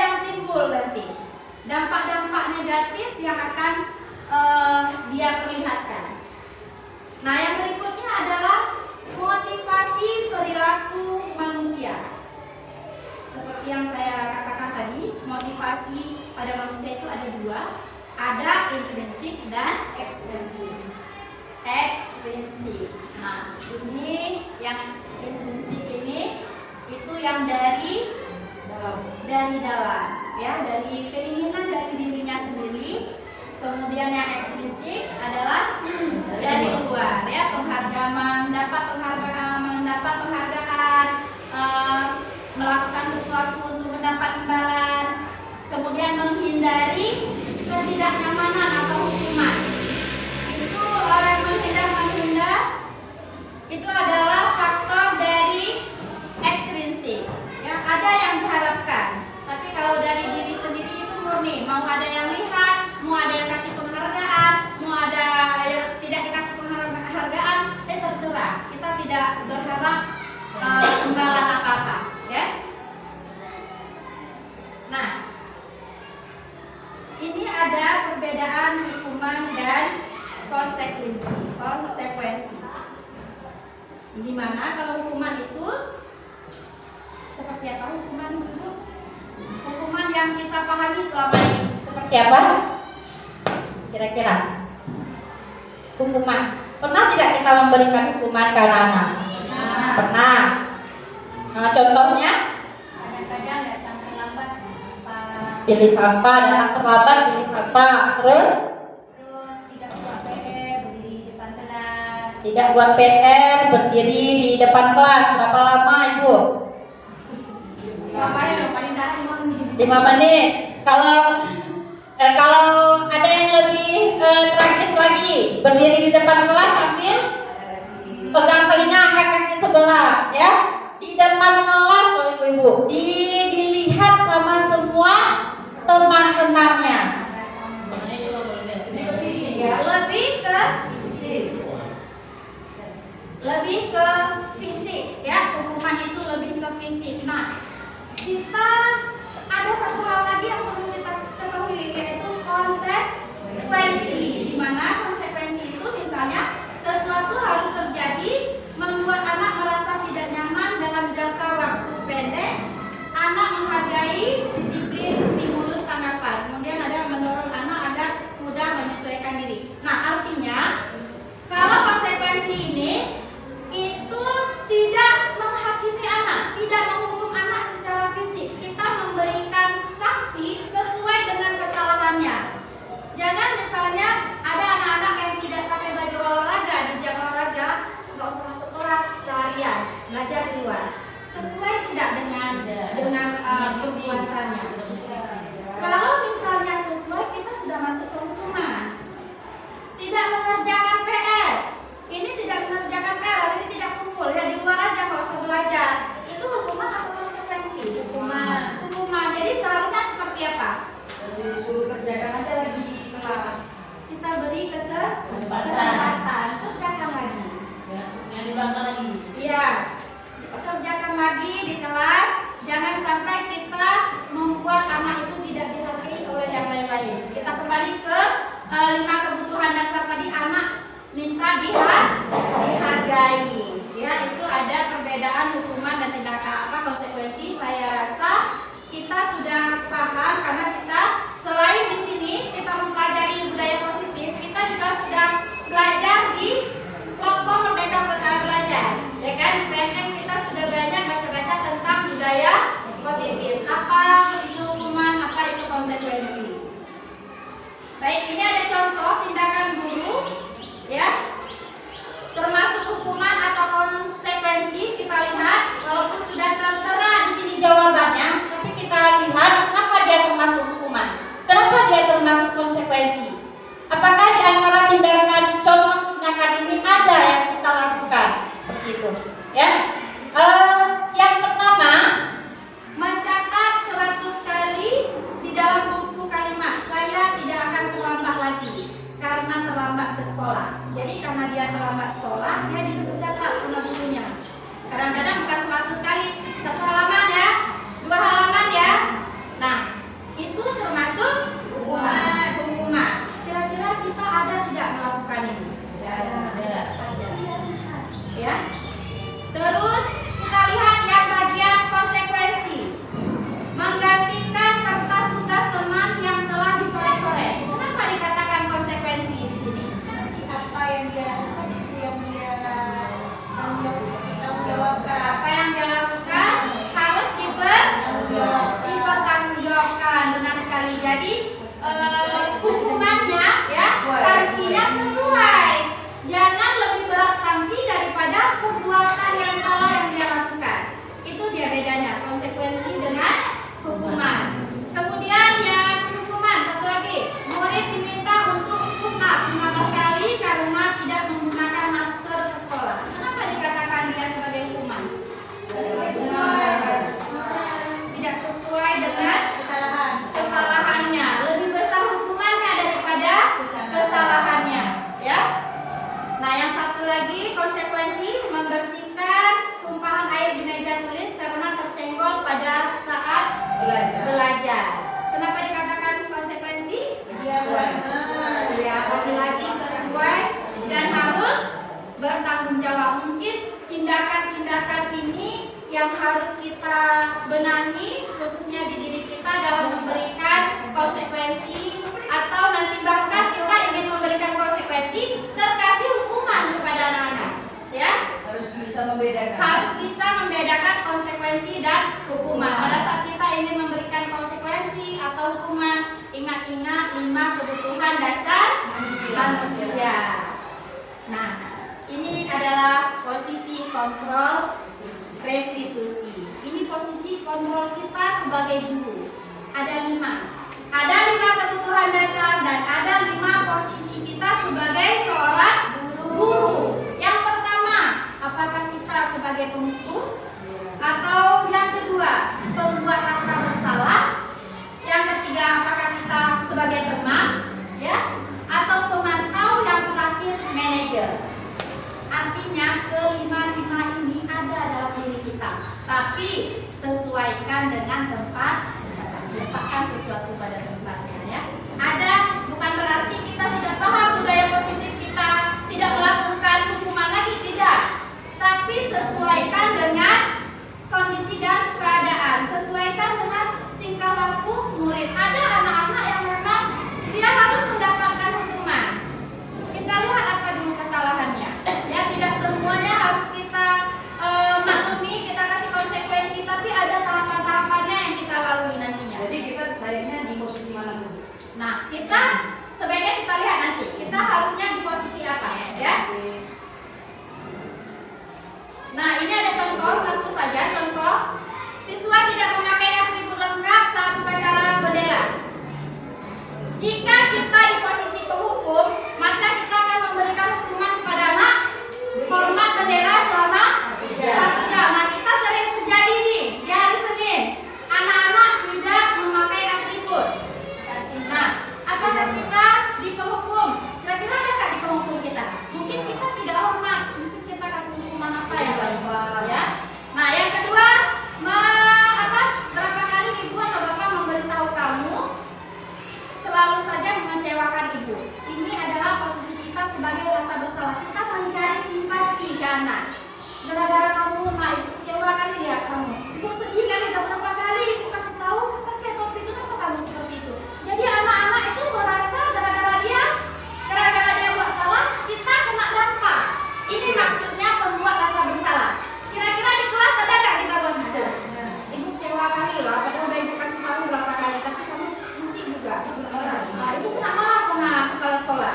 prinsip. Nah, ini yang prinsip ini itu yang dari dalam, ya, dari keinginan dari dirinya sendiri. Kemudian yang ekstrinsi adalah dari luar, ya, mendapat penghargaan, melakukan sesuatu untuk mendapat imbalan, kemudian menghindari ketidaknyamanan atau hukuman. Itu menghindar itu adalah faktor dari ekstrinsik. Ya, ada yang diharapkan, tapi kalau dari diri sendiri itu murni, mau ada yang lihat, mau ada yang kasih penghargaan, mau ada yang tidak dikasih penghargaan, terserah. Kita tidak berharap imbalan apa-apa, ya. Nah, ini ada perbedaan hukuman dan konsekuensi. Dimana kalau hukuman itu seperti apa hukuman itu? Hukuman yang kita pahami selama ini seperti apa? Kira-kira hukuman. Pernah tidak kita memberikan hukuman ke anak-anak? Pernah. Nah, contohnya? Kadang-kadang datang terlambat Pilih sampah, datang terlambat pilih sampah. Terus tidak buat PR berdiri di depan kelas. tidak buat PR, berdiri di depan kelas. Berapa lama Ibu? Paling tahan 5 menit. Kalau ada yang lebih tragis lagi, berdiri di depan kelas sambil pegang telinga, angkat kaki sebelah, ya, di depan kelas, loh ibu-ibu, dilihat sama semua teman-temannya. Lebih ke fisik, ya, hukuman itu lebih ke fisik. Nah, kita ada satu hal lagi yang perlu kita ketahui, yaitu konsekuensi. Di mana konsekuensi itu misalnya sesuatu harus terjadi membuat anak merasa tidak nyaman dalam jangka waktu pendek, anak menghargai disiplin, stimulus, tanggapan. Kemudian ada yang mendorong anak agar mudah menyesuaikan diri. Nah, artinya kalau konsekuensi ini itu tidak menghakimi anak, tidak menghukum anak secara fisik. Kita memberikan sanksi sesuai dengan kesalahannya. Jangan misalnya ada anak-anak yang tidak pakai baju olahraga di jam olahraga, nggak usah masuk kelas, larian, belajar di luar. Sesuai tidak dengan perbuatannya. Kalau misalnya sesuai, kita sudah masuk ke hukuman. Tidak mengerjakan PR. Ini tidak mengerjakan PR, ini tidak kumpul, ya di luar aja, nggak usah belajar. Itu hukuman atau konsekuensi? Hukuman. Jadi seharusnya seperti apa? Disuruh kerjakan aja lagi di kelas. Kita beri kesempatan, kerjakan lagi. Iya, kerjakan lagi di kelas. Jangan sampai kita membuat anak itu tidak dihargai oleh yang lain-lain. Kita kembali ke 5 kebutuhan dasar tadi. Anak minta dihargai. Ya, itu ada perbedaan hukuman dan tindakan konsekuensi. Saya rasa kita sudah paham karena kita selain di sini kita mempelajari budaya positif, kita juga sudah belajar di platform Merdeka Belajar. Ya kan, di PNM kita sudah banyak baca-baca tentang budaya positif. Apa itu hukuman, apa itu konsekuensi. Baik, ini ada contoh tindakan guru, ya, termasuk hukuman atau konsekuensi. Kita lihat, walaupun sudah tertera di sini jawabannya, tapi kita lihat kenapa dia termasuk hukuman, kenapa dia termasuk konsekuensi. Apakah di antara contoh tindakan ini ada yang kita lakukan seperti itu, ya? Yang pertama, mencatat 100 kali di dalam buku kalimat saya tidak akan terlambat lagi karena terlambat ke sekolah. Jadi karena dia terlambat sekolah, dia disuruh catat sama gurunya. Kadang-kadang bukan 100 kali, 1 halaman ya, 2 halaman ya. Nah, itu termasuk hukuman. Kira-kira kita ada tidak melakukan ini? Ada. Ya. Terus kita lihat yang bagian konsekuensi. Menggantikan kertas tugas teman yang telah dicoret-coret. Kenapa dikatakan konsekuensi di sini? Apa yang dia lakukan itu yang lagi konsekuensi membersihkan tumpahan air di meja tulis karena tersenggol pada saat belajar. Kenapa dikatakan konsekuensi? Ya, lagi-lagi sesuai dan harus bertanggung jawab. Mungkin tindakan-tindakan ini yang harus kita benahi khususnya di diri kita dalam memberikan konsekuensi, atau nanti bahkan kita ingin memberikan konsekuensi terkasih hukuman kepada anak-anak, ya. Harus bisa membedakan konsekuensi dan hukuman. Pada saat kita ingin memberikan konsekuensi atau hukuman, ingat-ingat 5 kebutuhan dasar manusia. Nah, ini adalah posisi kontrol restitusi. Ini posisi kontrol kita sebagai guru. Ada 5. Ada 5 kebutuhan dasar dan ada 5 posisi kita sebagai seorang guru. Yang pertama, apakah kita sebagai penghukum? Atau yang kedua, pembuat rasa bersalah? Yang ketiga, apakah kita sebagai teman? Ya? Atau pemantau? Yang terakhir, manajer. Artinya kelima-lima ini ada dalam diri kita, tapi sesuaikan dengan tempat, letakkan sesuatu pada tempatnya, ya. Ada, bukan berarti kita sudah paham budaya positif kita tidak melakukan hukuman lagi, tidak, tapi sesuaikan dengan kondisi dan keadaan, sesuaikan dengan tingkah laku murid. Ada anak-anak yang memang dia harus mendapatkan hukuman. Kita lihat apa dulu kesalahannya. Ya, tidak semuanya harus kita maklumi, kita kasih konsekuensi, tapi ada tahapan-tahapannya yang kita lalui nantinya. Jadi kita sebaiknya di posisi mana tuh? Nah, kita sebaiknya kita lihat nanti. Kita harusnya di posisi apa, ya? Nah, ini ada contoh, satu saja contoh. Siswa tidak memakai atribut lengkap saat upacara bendera. Jika kita di posisi penghukum, maka kita akan memberikan hukuman kepada anak hormat bendera selama 1 jam. Nah, kita sering terjadi nih di hari Senin, anak-anak tidak memakai atribut. Nah, apakah kita di penghukum? Kira-kira ada nggak di penghukum kita? Mungkin kita tidak hormat, mungkin kita kasih hukuman apa ya, Pak? Ya. Nah, yang kedua, berapa kali ibu atau bapak memberitahu kamu selalu saja mengecewakan ibu? Ini adalah posisi kita sebagai rasa bersalah. Kita mencari simpati ke anak. Gara-gara kamu, ibu kecewa kali lihat kamu. Ibu sedih kali, udah berapa kali ibu kasih tahu pakai topi, kenapa kamu seperti itu? Jadi anak-anak itu merasa gara-gara dia buat salah, kita kena dampak. Ini maksudnya pembuat rasa bersalah. Kira-kira di kelas ada nggak kita buat gitu? Ibu kecewa kali lah, padahal udah ibu kasih tahu berapa kali, tapi kamu masih juga. Nah, ibu kena marah sama kepala sekolah.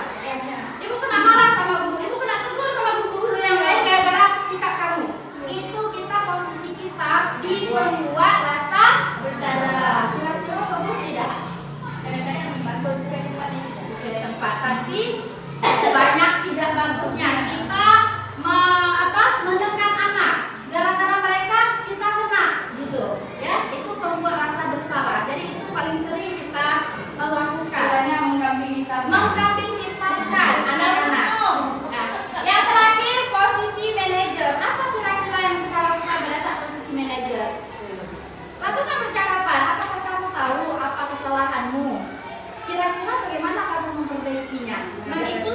Ibu kena marah sama guru, ibu kena tegur sama guru yang lain gara-gara sikap kamu. Itu kita posisi kita di pembuat rasa bersalah. Kira-kira bagus tidak? Kadang-kadang bagus Sesuai tempat, tapi banyak tidak bagusnya kita menekan anak. Gara-gara mereka kita kena, gitu. Ya, itu pembuat rasa bersalah. Jadi itu paling sering kita lakukan. Mengkambing hitamkan anak-anak. Nah, yang terakhir posisi manajer. Apa kira-kira yang kita lakukan pada saat posisi manajer? Lakukan percakapan. Apakah kamu tahu apa kesalahanmu? Kira-kira bagaimana kamu memperbaikinya? Nah, itu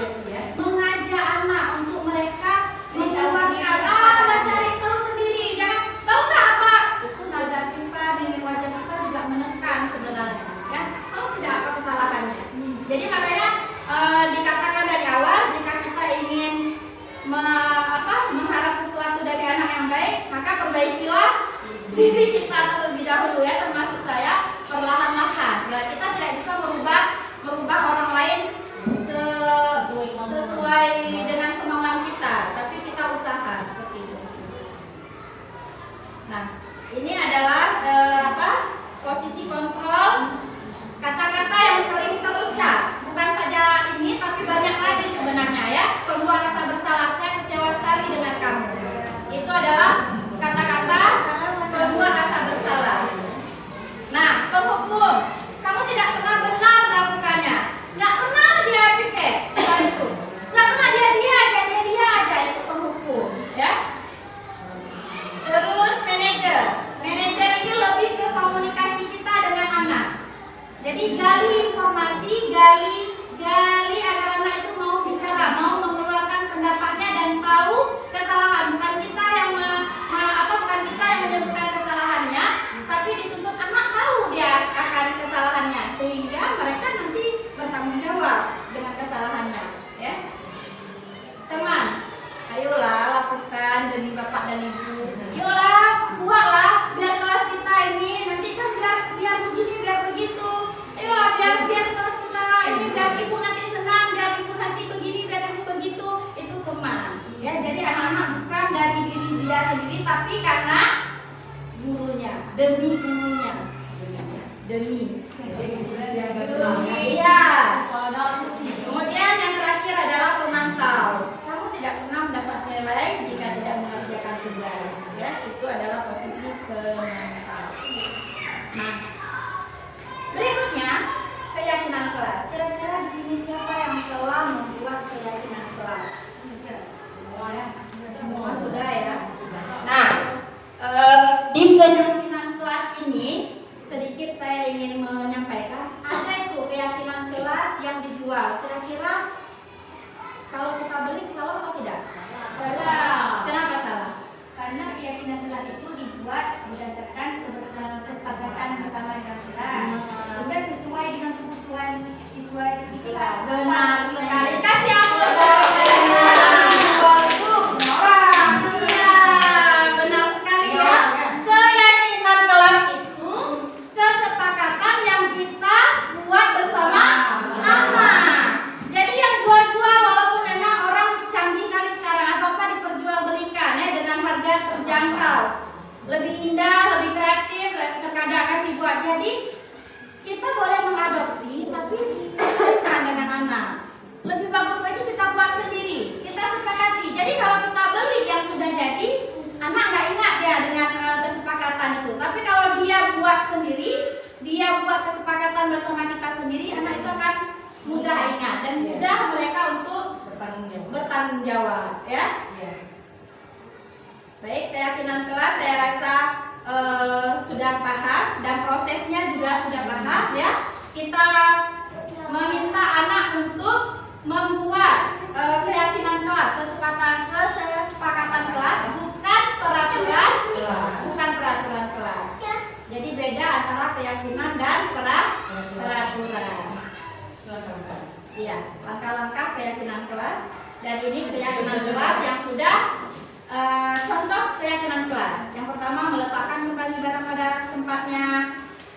mengajak anak untuk mereka mengeluarkan, mencari tahu sendiri. Jangan tahu nggak apa? Itu nada kita, mimik wajah kita juga menekan sebenarnya. Ya, tahu tidak apa kesalahannya? Jadi makanya dikatakan dari awal, jika kita ingin mengharap sesuatu dari anak yang baik, maka perbaikilah diri kita terlebih dahulu, ya, termasuk saya, perlahan-lahan. Ya, kita tidak bisa merubah orang lain sesuai dengan kemauan kita, tapi kita usaha seperti itu. Nah, ini adalah posisi kontrol, kata-kata yang sering terucap, bukan saja ini tapi banyak lagi sebenarnya, ya. Pembuat rasa bersalah, saya kecewa sekali dengan kamu. Itu adalah kata-kata pembuat rasa bersalah. demi bapak dan ibu. Yolah, buatlah biar kelas kita ini nanti kan biar begini biar begitu. Yolah biar kelas kita ini biar ibu nanti senang, biar ibu nanti begini biar ibu begitu. Itu teman. Ya, jadi anak-anak bukan dari diri dia sendiri tapi karena gurunya, demi gurunya. Demi. Iya. Kemudian yang terakhir adalah pemantau. Kamu tidak pernah mendapat nilai jika tidak mengerjakan tugas. Ya, itu adalah posisi pemantau. Nah, berikutnya keyakinan kelas. Kira-kira di sini siapa yang telah membuat keyakinan kelas? Semua sudah ya. Nah, di keyakinan kelas ini sedikit saya ingin menyampaikan, ada itu keyakinan kelas yang dijual. Kira-kira kalau kita beli salah atau tidak? Salah. Kenapa salah? Karena keyakinan kelas itu dibuat berdasarkan kesepakatan bersama dengan kelas. Sudah sesuai dengan kebutuhan siswa di kelas. Benar sekali. Kasih aplaus. Iya, benar sekali ya. Keyakinan kelas itu kesepakatan yang kita buat bersama anak. Jadi yang jual-jual walaupun memang orang canggih kali sekarang apa-apa diperjualbelikan ya dengan harga terjangkau. Lebih indah, lebih kreatif, terkadang kan dibuat. Jadi kita boleh mengadopsi tapi sesuaikan dengan anak. Lebih bagus lagi kita buat sendiri. Kita sepakati. Jadi kalau kita beli yang sudah jadi, anak nggak ingat ya dengan kesepakatan itu. Tapi kalau dia buat sendiri, dia buat kesepakatan bersama kita sendiri, anak itu akan mudah ingat dan mudah mereka untuk bertanggung jawab. Ya. Baik, keyakinan kelas saya rasa sudah paham dan prosesnya juga sudah paham ya. Kita meminta anak untuk membuat keyakinan kelas, kesepakatan kelas, bukan peraturan kelas. Jadi beda antara keyakinan dan peraturan. Iya, langkah-langkah keyakinan kelas dan ini keyakinan kelas yang sudah contoh keyakinan kelas. Yang pertama, meletakkan kembali barang pada tempatnya,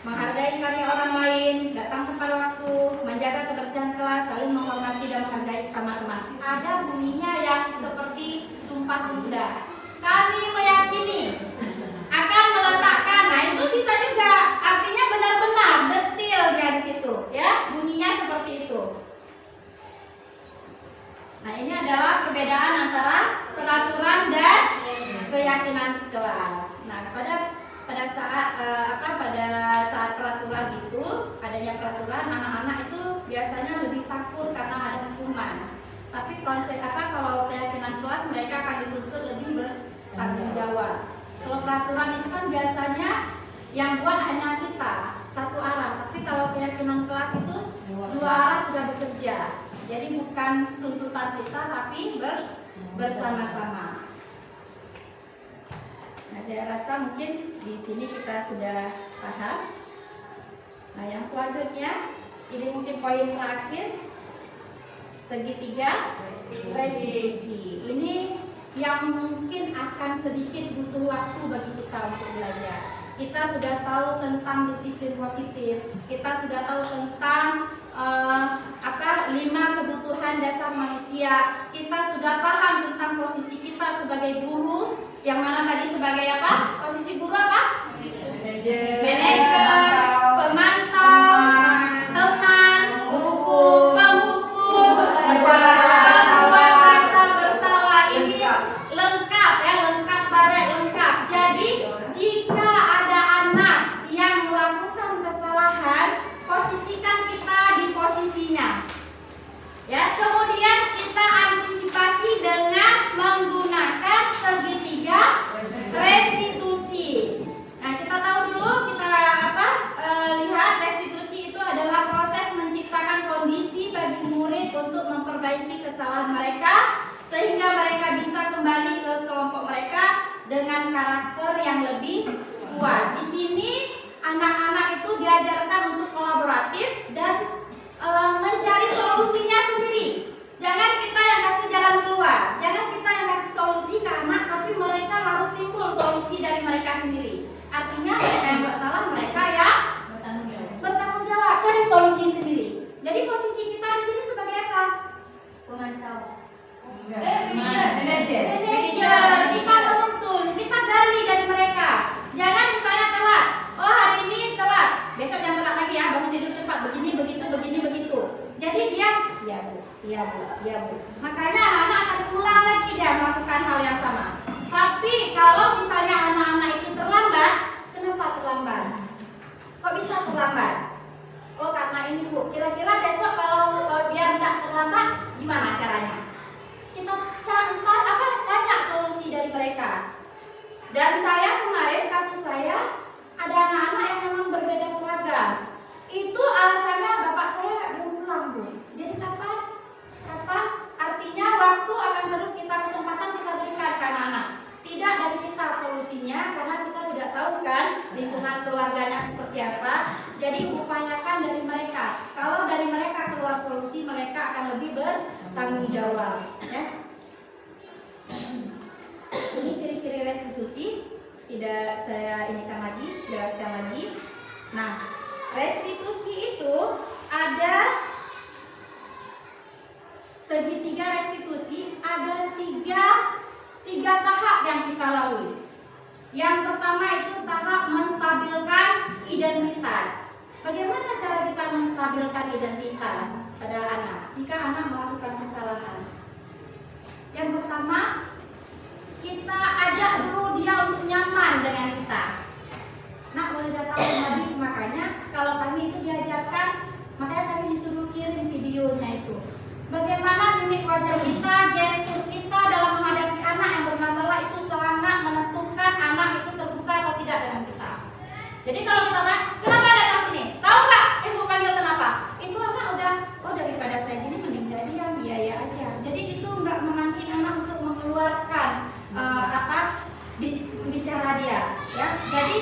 menghargai karya orang lain, datang tepat waktu, menjaga kebersihan kelas, saling menghormati dan menghargai sesama teman. Ada bunyinya yang seperti Sumpah Pemuda. Kami meyakini akan meletakkan. Nah, itu bisa juga artinya benar-benar detail ya di situ, ya. Bunyinya seperti itu. Nah, ini adalah perbedaan antara peraturan dan keyakinan kelas. Nah, pada saat peraturan itu, adanya peraturan, anak-anak itu biasanya lebih takut karena ada hukuman. Tapi kalau keyakinan kelas mereka akan dituntut lebih bertanggung jawab. Kalau peraturan itu kan biasanya yang buat hanya kita satu arah, tapi kalau keyakinan kelas itu dua arah sudah bekerja. Jadi bukan tuntutan kita tapi bersama-sama. Nah, saya rasa mungkin di sini kita sudah paham. Nah, yang selanjutnya ini mungkin poin terakhir, segitiga restitusi. Ini yang mungkin akan sedikit butuh waktu bagi kita untuk belajar. Kita sudah tahu tentang disiplin positif. Kita sudah tahu tentang 5 kebutuhan dasar manusia. Kita sudah paham tentang posisi kita sebagai guru. Yang mana tadi sebagai apa? Posisi guru apa? Manajer, pemantau, teman, penghukum, pembuat rasa bersalah. Ini lengkap ya, lengkap baret lengkap. Jadi jika ada anak yang melakukan kesalahan, posisikan kita di posisinya. Ya, kemudian kita antisipasi dengan menggunakan segitiga restitusi. Ya Bu. Makanya anak-anak akan pulang lagi dia melakukan hal yang sama. Tapi kalau misalnya anak-anak itu terlambat, kenapa terlambat? Kok bisa terlambat? Oh karena ini Bu. Kira-kira besok kalau biar tidak terlambat, gimana caranya? Kita tanya solusi dari mereka. Dan saya kemarin kasus saya ada anak-anak yang memang berbeda seragam. Itu alasannya bapak saya belum pulang Bu. Jadi kapan? Artinya waktu akan terus kesempatan kita berikan ke anak-anak. Tidak dari kita solusinya karena kita tidak tahu kan lingkungan keluarganya seperti apa. Jadi upayakan dari mereka. Kalau dari mereka keluar solusi, mereka akan lebih bertanggung jawab. Ya. Ini ciri-ciri restitusi. Tidak saya jelaskan lagi. Nah, restitusi itu ada segitiga restitusi, ada tiga tahap yang kita lalui. Yang pertama itu tahap menstabilkan identitas. Bagaimana cara kita menstabilkan identitas pada anak jika anak melakukan kesalahan? Yang pertama, kita ajak dulu dia untuk nyaman dengan kita. Nak boleh datang kembali, makanya kalau kami itu diajarkan, makanya kami disuruh kirim videonya itu. Bagaimana mimik wajah kita, gestur kita dalam menghadapi anak yang bermasalah itu sangat menentukan anak itu terbuka atau tidak dengan kita. Jadi kalau kita tanya, kenapa datang sini? Tahu nggak? Ibu panggil kenapa? Itu anak udah, oh daripada saya gini mending saya diam, biaya aja. Jadi itu nggak memancing anak untuk mengeluarkan bicara dia. Ya, jadi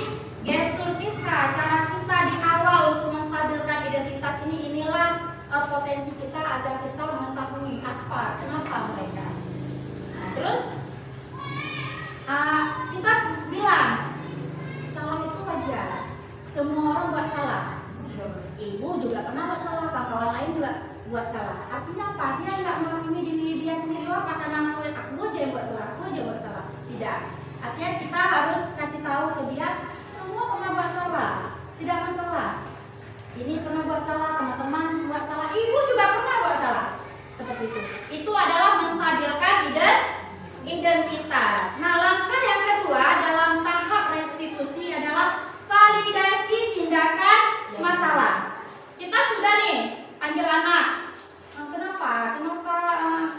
gestur kita, cara kita di awal untuk menstabilkan identitas inilah potensi kita agar kita mengetahui kenapa mereka. Nah, terus kita bilang salah itu wajar. Semua orang buat salah. Ibu juga pernah buat salah, kawan lain juga buat salah. Artinya apa? Dia nggak menghakimi diri dia sendiri. Apa karena aku aja yang buat salah, aku aja buat salah. Tidak. Artinya kita harus kasih tahu ke dia semua pernah buat salah, tidak masalah. Ini pernah buat salah, teman-teman buat salah, ibu juga pernah buat salah. Seperti itu. Itu adalah menstabilkan identitas. Nah, langkah yang kedua dalam tahap restitusi adalah validasi tindakan masalah. Kita sudah nih panggil anak. Kenapa?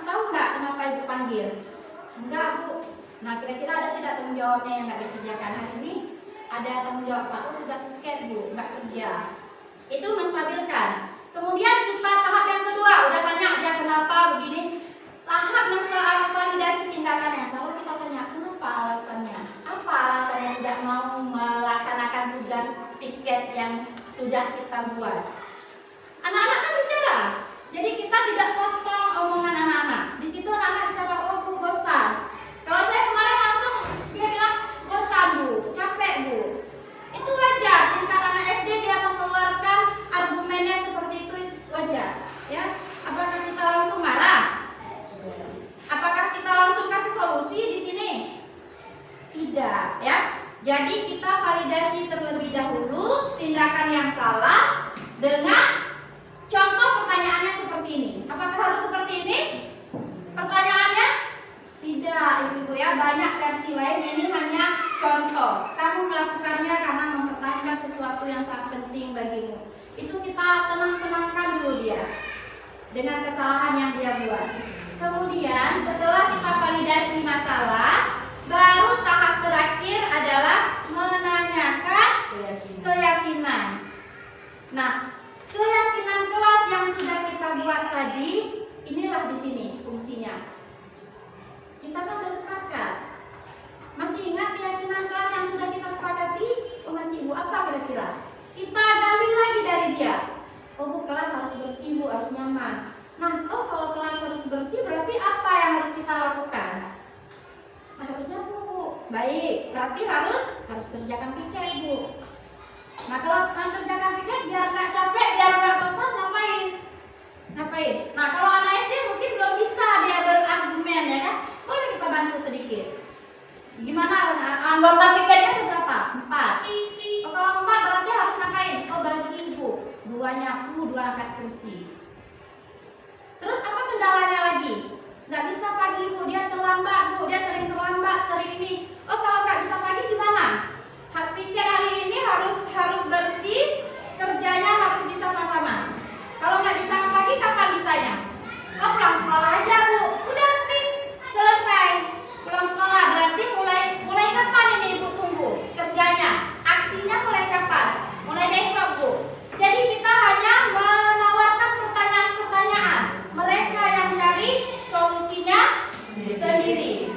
Tahu nggak kenapa ibu panggil? Enggak Bu. Nah, kira-kira ada tidak tanggung jawabnya yang nggak dikerjakan hari ini? Ada tanggung jawab Pak, tugas tiket Bu, nggak kerja. Itu menstabilkan. Kemudian kita tahap yang kedua, udah tanya dia kenapa begini. Tahap validasi tindakan yang salah, kita tanya kenapa alasannya. Apa alasannya tidak mau melaksanakan tugas tiket yang sudah kita buat? Anak-anak kan bicara. Jadi kita tidak potong omongan anak-anak. Di situ anak-anak bicara, oh Bu bosan. Kalau saya kemarin langsung dia bilang bosan Bu, capek Bu. Itu wajar. Tingkat anak SD dia mengeluarkan argumennya seperti itu wajar. Ya, apakah kita langsung marah? Apakah kita langsung kasih solusi di sini? Tidak, ya. Jadi kita validasi terlebih dahulu tindakan yang salah dengan contoh pertanyaannya seperti ini. Apakah harus seperti ini? Pertanyaannya? Tidak, Ibu ya. Banyak versi lain. Ini hanya contoh. Kamu melakukannya karena mempertahankan sesuatu yang sangat penting bagimu. Itu kita tenangkan dulu dia dengan kesalahan yang dia buat. Kemudian setelah kita validasi masalah, baru tahap terakhir adalah menanyakan keyakinan. Nah, keyakinan kelas yang sudah kita buat tadi, inilah di sini fungsinya. Kita kan sudah sepakat. Masih ingat keyakinan kelas yang sudah kita sepakati? Oh masih Ibu, apa kira-kira? Kita gali lagi dari dia. Oh Bu, kelas harus bersih Bu, harus nyaman. Nah, kalau kelas harus bersih berarti apa yang harus kita lakukan? Harusnya Bu. Baik, berarti harus kerjakan piket Bu. Nah, kalau kerjakan piket biar nggak capek, biar nggak bosan, ngapain? Nah, kalau anak SD mungkin belum bisa dia berargumen ya kan? Boleh kita bantu sedikit. Gimana anggota piketnya ada berapa? 4. Kalau 4 berarti harus ngapain? Oh bagi Bu, 2 nyapu, 2 angkat kursi. Terus apa kendalanya lagi. Nggak bisa pagi Bu, dia terlambat Bu, dia sering terlambat, sering ini. Oh kalau nggak bisa pagi gimana? Pikir hari ini harus bersih, kerjanya harus bisa sama-sama. Kalau nggak bisa pagi kapan bisanya? Oh pulang sekolah aja Bu, udah fix, selesai. Pulang sekolah berarti mulai kapan ini Ibu tunggu kerjanya? Aksinya mulai kapan? Mulai besok Bu. Jadi kita hanya menawarkan pertanyaan-pertanyaan. Mereka yang cari solusinya sendiri.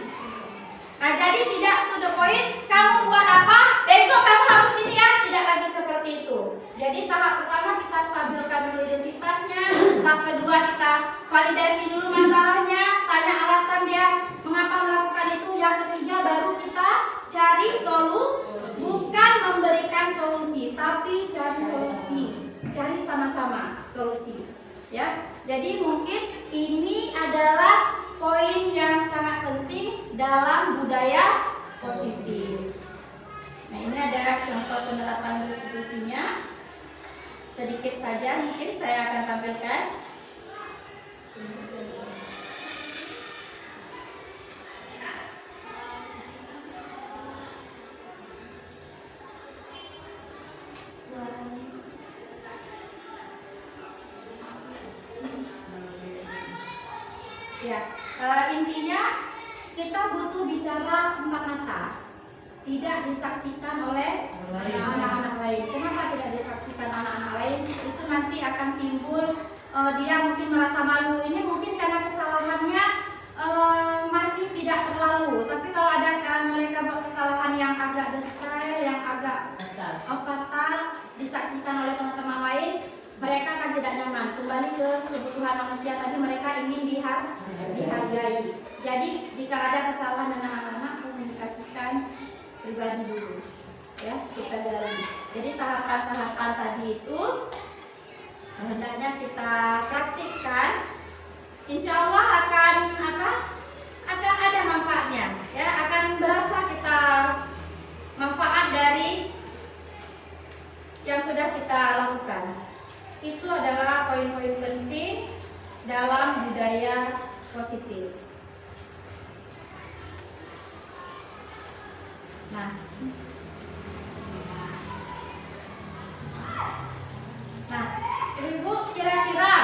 Nah jadi tidak to the point, kamu buat apa, besok kamu harus ini ya. Tidak lagi seperti itu. Jadi tahap pertama kita stabilkan dulu identitasnya. Tahap kedua kita validasi dulu masalahnya, tanya alasan dia mengapa melakukan itu. Yang ketiga baru kita cari solusi, bukan memberikan solusi, tapi cari solusi, cari sama-sama solusi. Ya, jadi mungkin ini adalah poin yang sangat penting dalam budaya positif. Nah, ini ada contoh penerapan restitusinya. Sedikit saja mungkin saya akan tampilkan. Ya, intinya kita butuh bicara empat mata, tidak disaksikan oleh anak-anak lain. Kenapa tidak disaksikan anak-anak lain? Itu nanti akan timbul dia mungkin merasa malu. Ini mungkin karena kesalahannya masih tidak terlalu. Tapi kalau ada mereka buat kesalahan yang agak detail, yang agak fatal, disaksikan oleh teman-teman lain, mereka akan tidak nyaman. Kembali ke kebutuhan manusia tadi, mereka ingin dihargai. Jadi jika ada kesalahan dengan anak-anak, komunikasikan pribadi dulu, ya kita gali. Jadi tahapan-tahapan tadi itu hendaknya kita praktikkan. Insya Allah akan ada manfaatnya, ya akan berasa kita manfaat dari yang sudah kita lakukan. Itu adalah poin-poin penting dalam budaya positif. Nah, Ibu kira-kira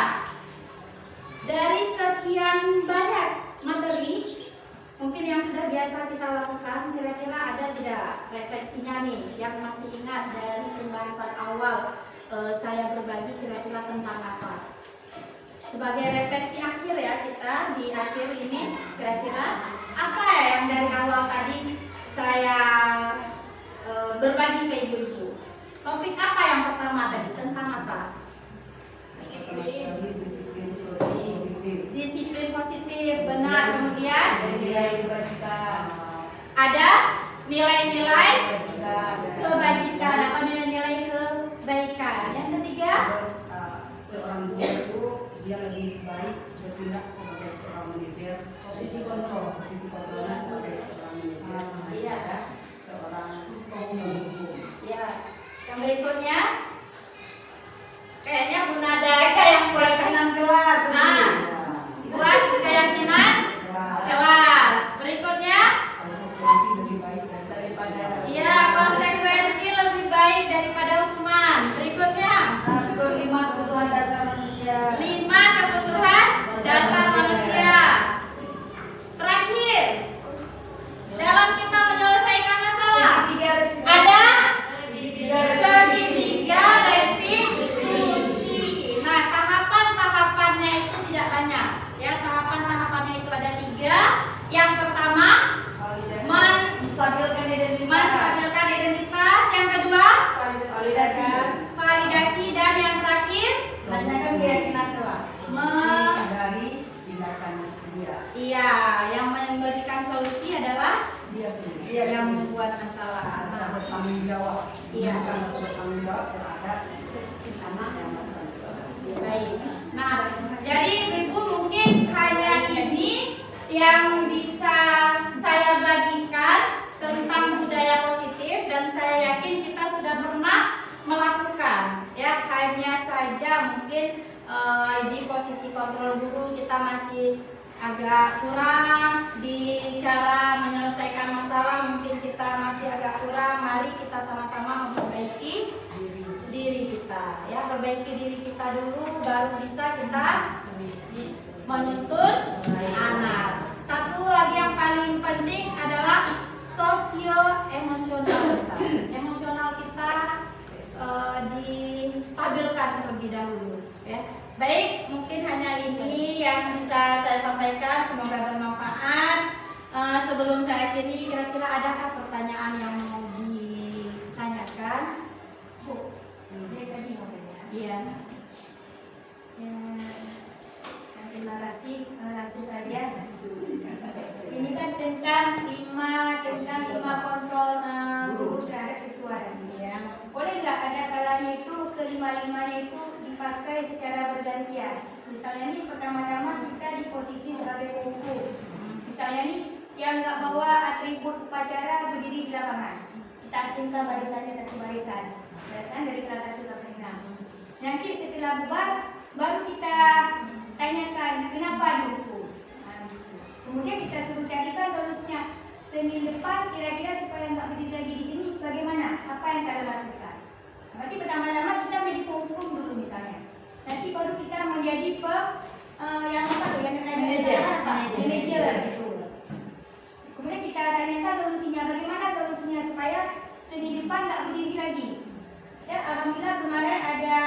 dari sekian banyak materi mungkin yang sudah biasa kita lakukan, kira-kira ada tidak refleksinya nih yang masih ingat dari pembahasan awal saya berbagi kira-kira tentang apa? Sebagai refleksi akhir ya, kita di akhir ini kira-kira apa ya yang dari awal tadi saya berbagi ke ibu-ibu? Topik apa yang pertama tadi? Tentang apa? Disiplin positif, benar. Kemudian ada nilai-nilai kebajikan atau nilai-nilai kebaikan. Yang ketiga, seorang guru itu dia lebih baik bertindak sebagai seorang manajer, posisi kontrolnya sebagai seorang manajer, iya, seorang penghukum. ya. Yang berikutnya, kayaknya Bu Nada aja yang buat kelas. Nah, buat keyakinan kelas. Berikutnya, Konsekuensi lebih baik daripada. iya, konsekuensi lebih baik daripada hukuman. Berikutnya, 5 kebutuhan dasar manusia. 5 kebutuhan dasar manusia. Terakhir, dalam kita menyelesaikan masalah, ada segitiga restitusi. Nah, tahapan-tahapannya itu tidak banyak. Ya, tahapan-tahapannya itu ada 3. Yang pertama, menstabilkan identitas. menstabilkan identitas. Yang kedua, validasi, dan yang terakhir, Menanyakan keyakinan kelas. Me- Dari tindakan dia. iya, yang memberikan solusi adalah Dia sendiri. yang membuat masalah. harus bertanggung jawab. Iya. Bukan harus bertanggung jawab terhadap si anak yang melakukan kesalahan. Baik. Nah, jadi Ibu mungkin hanya ini yang bisa saya bagikan tentang budaya positif, dan saya yakin kita sudah pernah melakukan. Ya, hanya saja mungkin di posisi kontrol guru kita masih agak kurang di cara menyelesaikan masalah, mungkin kita masih agak kurang, mari kita sama-sama memperbaiki diri kita, ya, perbaiki diri kita dulu, baru bisa kita menuntut anak. Satu lagi yang paling penting adalah sosio-emosional kita. Emosional kita distabilkan terlebih dahulu, ya. Baik, mungkin hanya ini yang bisa saya sampaikan, semoga bermanfaat. Sebelum saya akhiri, kira-kira adakah pertanyaan yang mau ditanyakan? Bu, Tadi mau tanya. iya. Terima kasih saja. Ini kan tentang lima kontrol guru terhadap siswa. Iya. Boleh nggak ada kalanya itu kelima-limanya itu dipakai secara bergantian? Misalnya nih pertama-tama kita di posisi sebagai penghukum. Misalnya nih yang nggak bawa atribut upacara berdiri di lapangan. Kita asingkan barisannya satu barisan, ya kan, dari kelas 1 sampai 6. Nanti setelah bubar baru kita tanyakan kenapa dihukum. Kemudian kita suruh carikan solusinya. Senin depan kira-kira supaya nggak berdiri lagi di sini bagaimana? Apa yang kalian lakukan? Berarti pertama-tama kita menjadi penghukum dulu misalnya. Nanti baru kita menjadi yang apa tuh? Yang manajer gitu. Kemudian kita tanyakan solusinya. Bagaimana solusinya supaya Senin depan nggak berdiri lagi? Ya, alhamdulillah kemarin ada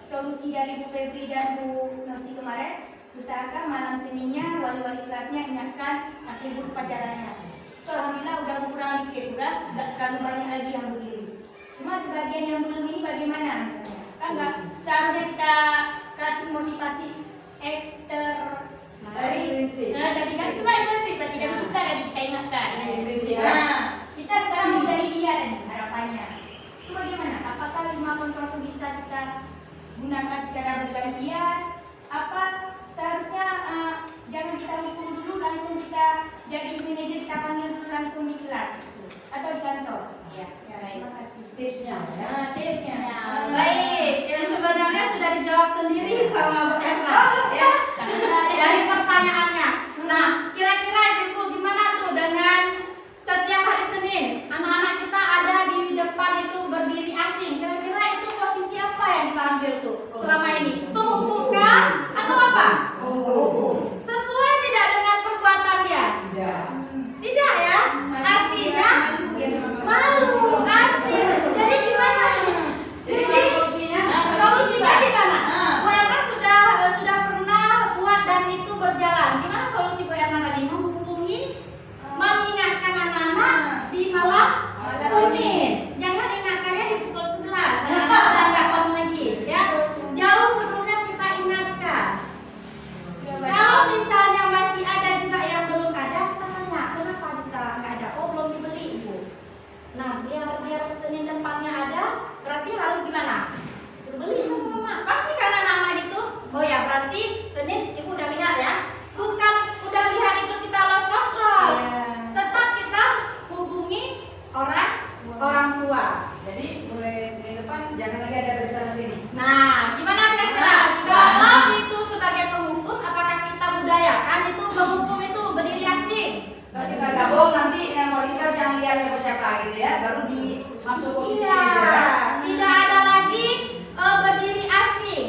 solusi dari Bu Febri dan Bu Nosi kemarin. Usahakan malam Seninnya wali-wali kelasnya ingatkan atribut upacaranya. Itu alhamdulillah udah kurang dikit, udah nggak terlalu banyak lagi yang berdiri. Cuma sebagian yang belum ini bagaimana misalnya? Kan nggak seharusnya kita kasih motivasi tadi kan itu kan tidak kita tadi kita ingatkan. Nah, kita sekarang mau dari dia tadi harapannya. Itu bagaimana? Apakah 5 kontrol itu bisa kita gunakan secara bergantian? Apa seharusnya jangan kita hukum dulu langsung kita jadi manajer, kita panggil dulu langsung di kelas atau di kantor? Ya, Terima kasih. Tipsnya ya. Tipsnya. Baik, yang sebenarnya sudah dijawab sendiri sama Bu Erna, ya. Dari pertanyaannya. Nah, kira-kira itu gimana tuh dengan setiap hari Senin anak-anak kita ada di depan itu berdiri asing? Kira-kira itu posisi apa yang kita ambil tuh selama ini? Penghukum kah atau apa? Sesuai tidak dengan perbuatan dia? Tidak ya? Artinya malu, asing. Jadi gimana? Jadi solusinya gimana? Bu Erna sudah pernah buat dan itu berjalan. Gimana solusi Bu Erna tadi? Menghubungi, mengingatkan anak-anak di malam Senin. Jangan ingatkannya di pukul 11. Anak-anak sudah nggak on lagi, ya. Jauh sebelumnya kita ingatkan. Kalau misalnya masih ada juga yang belum ada, kita tanya kenapa bisa nggak ada? Oh, belum dibeli, Ibu. Nah, biar Senin depannya ada, berarti harus gimana? Suruh beli sama mama. Pastikan anak-anak itu, oh ya berarti Senin Ibu udah lihat ya. Bukan udah lihat itu kita lost control. Tetap kita hubungi orang tua. Jadi mulai Senin depan jangan lagi ada bersama sini. Nah, gimana kira-kira? Kalau itu sebagai penghukum, apakah kita budayakan itu penghukum itu berdiri asing? Kalau kita gabung nanti kualitas yang lihat siapa-siapa gitu ya, baru dimasuk posisi Iya, juga. tidak ada lagi berdiri asing,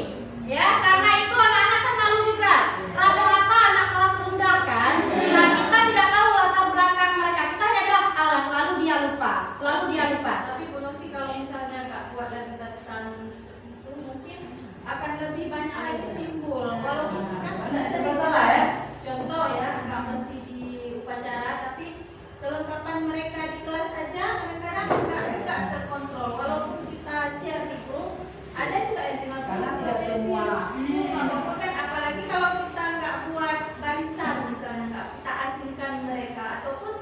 ya, karena itu anak-anak kan malu juga. Rata-rata anak kelas rendah kan. Nah, kita tidak tahu latar belakang mereka. Kita hanya bilang, alah selalu dia lupa. Tapi Bu Nosi kalau misalnya nggak kuat dan batasan seperti itu mungkin akan lebih banyak lagi timbul. Walaupun kan Benar, bisa salah ya. contoh ya nggak mesti di upacara tapi kelengkapan mereka di kelas saja kadang-kadang nggak terkontrol. Walaupun kita share di grup ada juga yang dengan Karena tidak semua. Walaupun kan apalagi kalau kita nggak buat barisan misalnya nggak kita asingkan mereka ataupun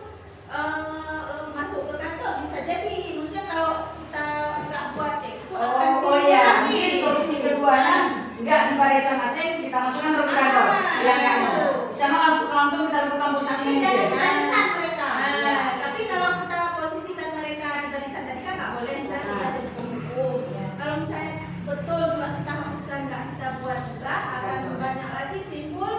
masuk ke kantor bisa jadi maksudnya kalau kita nggak buat itu akan Oh iya, lagi. mungkin solusi keduanya nggak di barisan masing, kita masukkan ke kantor. Yang sama langsung kita lakukan posisi Tapi ini. jangan juga. barisan mereka. Iya. Tapi kalau kita posisikan mereka di barisan tadi kan nggak boleh misalnya kita jadi penghukum. Kalau misalnya betul juga kita hapuskan nggak kita buat juga akan banyak lagi timbul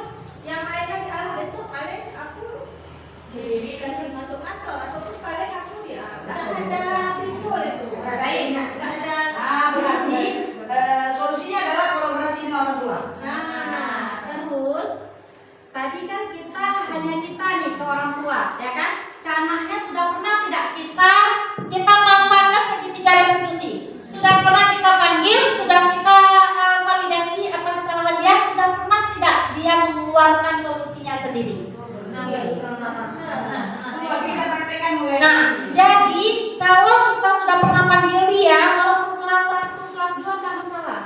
orang tua, ya kan? Ke anaknya sudah pernah tidak kita tambahkan segitiga restitusi? Sudah pernah kita panggil, sudah kita validasi apa kesalahan dia, sudah pernah tidak dia mengeluarkan solusinya sendiri? Nah, jadi kalau kita sudah pernah panggil dia, walaupun kelas 1, kelas 2 enggak masalah.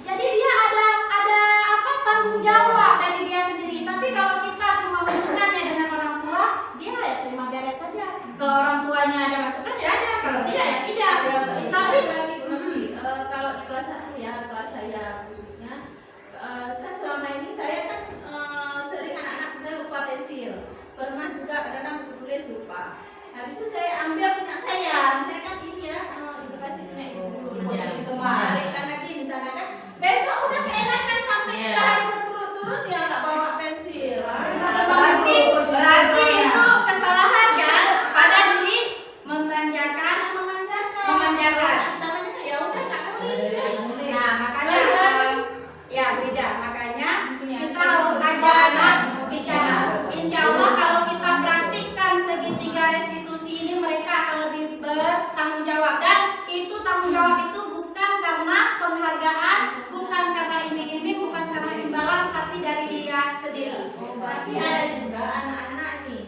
Jadi dia ada apa tanggung jawab dari dia sendiri. Tapi kalau kita cuma hubungannya dengan orang tua, dia ya terima beres saja. Kalau orang tuanya ada masukan ya ada, kalau tidak ya tidak. Tapi kalau di kelas 1 ya, kelas saya khususnya, kan selama ini saya kan sering anak-anak muda lupa pensil. Pernah juga kadang-kadang tulis lupa. Habis itu saya ambil punya saya kan ini ya, edukasi punya ibu dulu. Posisi kemarin lagi misalnya kan, besok udah keenakan sampai 3 hari berturut-turut dia nggak bawa pensil. berarti itu kesalahan kan pada diri memanjakan. Namanya ya udah nggak nulis. Nah makanya ya beda, makanya kita harus ajak anak bicara. Insya Allah kalau kita praktikkan segitiga restitusi ini, mereka akan lebih bertanggung jawab, dan itu tanggung jawab itu bukan karena penghargaan, bukan karena iming-iming, bukan karena imbalan, tapi dari dia sendiri. Tapi ada juga anak-anak nih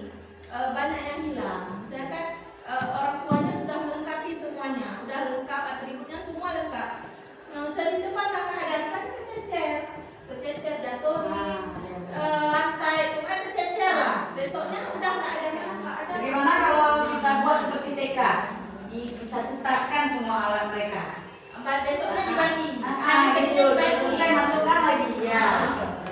banyak yang hilang. Misalkan orang tuanya sudah melengkapi semuanya, udah lengkap atributnya semua lengkap. Sering depan kakak ada pasti kececer jatuh di lantai itu kan kececer lah. Besoknya udah nggak ada. Bagaimana kalau kita buat seperti TK? Disatutaskan semua alat mereka. Besoknya dibagi. Itu saya masukkan lagi ya.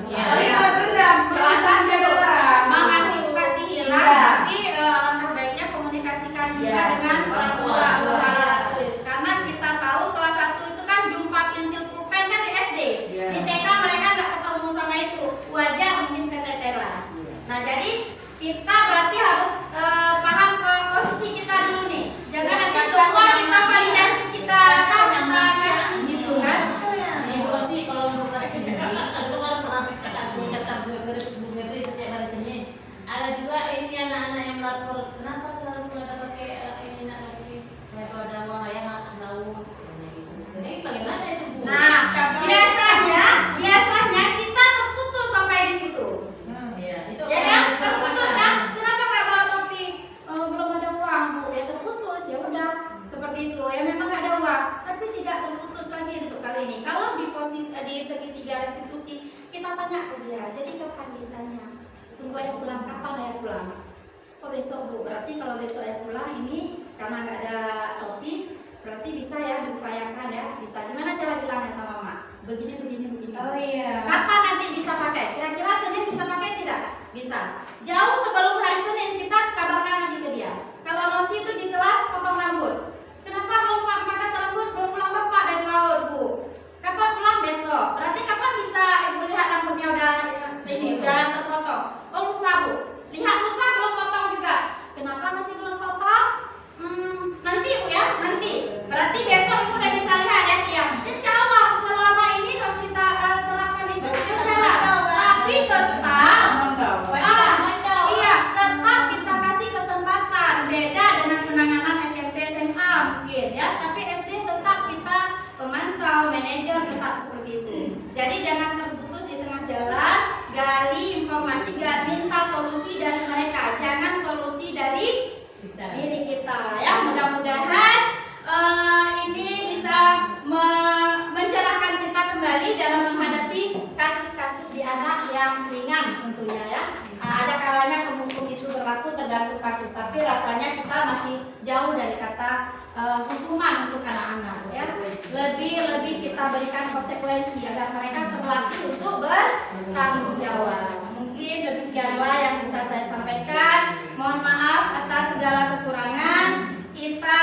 Ya. Tapi kelas rendah, Kelasan jaga orang. mengantisipasi hilang, Iya. tapi alangkah baiknya komunikasikan juga Iya. dengan orang tua alat tulis. Karena kita tahu kelas 1 itu kan jumpa pensil pulpen kan di SD. Iya. Di TK mereka nggak ketemu sama itu, wajar mungkin keteteran. Nah jadi kita berarti harus paham ke posisi kita dulu nih. Jangan nanti semua kita validasi, kita kasih gitu kan. Ibu sih kalau menurut aku ini, kalau pernah kita catat Bu Mepri setiap hari Senin, ada juga ini anak-anak yang melapor, kenapa selalu nggak pakai ini nak lagi, kalau ada uang ayah nggak daun, jadi bagaimana itu Bu? Nah biasanya kita terputus sampai di situ. Itu Ya kan, terputus kan? Kenapa nggak bawa topi? Belum ada uang Bu, ya terputus, ya udah seperti itu. Ya memang nggak ada uang, tapi tidak terputus lagi untuk kali ini. Kalau di posisi di segitiga restitusi, kita tanya ke dia, jadi kapan bisanya? Tunggu ayah pulang, kapan ayah pulang? Oh besok Bu, berarti kalau besok ayah pulang ini karena nggak ada topi, berarti bisa ya diupayakan ya, bisa. Gimana cara bilangnya sama Mak? Begini. Oh iya. Kapan nanti bisa pakai? Kira-kira Senin bisa pakai tidak? Bisa. Jauh sebelum hari Senin kita kabarkan lagi ke dia. Kalau Nosi itu di kelas potong rambut. Kenapa belum pakai rambut? Belum pulang Bapak dari laut Bu. Kapan pulang? Besok. Berarti kapan bisa Ibu lihat rambutnya udah terpotong? Oh lusa Bu. Lihat lusa belum potong juga. Kenapa masih belum potong? Nanti Bu ya, nanti. Berarti besok Ibu udah bisa lihat ya tiang. Insya Allah selama ini Rosita terapkan itu berjalan. Tapi tetap tetap kita kasih kesempatan. Beda dengan penanganan SMP SMA mungkin ya. Tapi SD tetap kita pemantau, manajer tetap seperti itu. Jadi jangan terputus di tengah jalan. Gali informasi, minta solusi dari mereka. Jangan solusi dari diri kita ya. Mudah-mudahan ini bisa mencerahkan kita kembali dalam menghadapi kasus-kasus di anak yang ringan tentunya ya. Ada kalanya hukum itu berlaku tergantung kasus, tapi rasanya kita masih jauh dari kata hukuman untuk anak-anak ya. Lebih kita berikan konsekuensi agar mereka terlatih untuk bertanggung jawab. Mungkin demikianlah yang bisa saya sampaikan. Mohon maaf atas segala kekurangan. Kita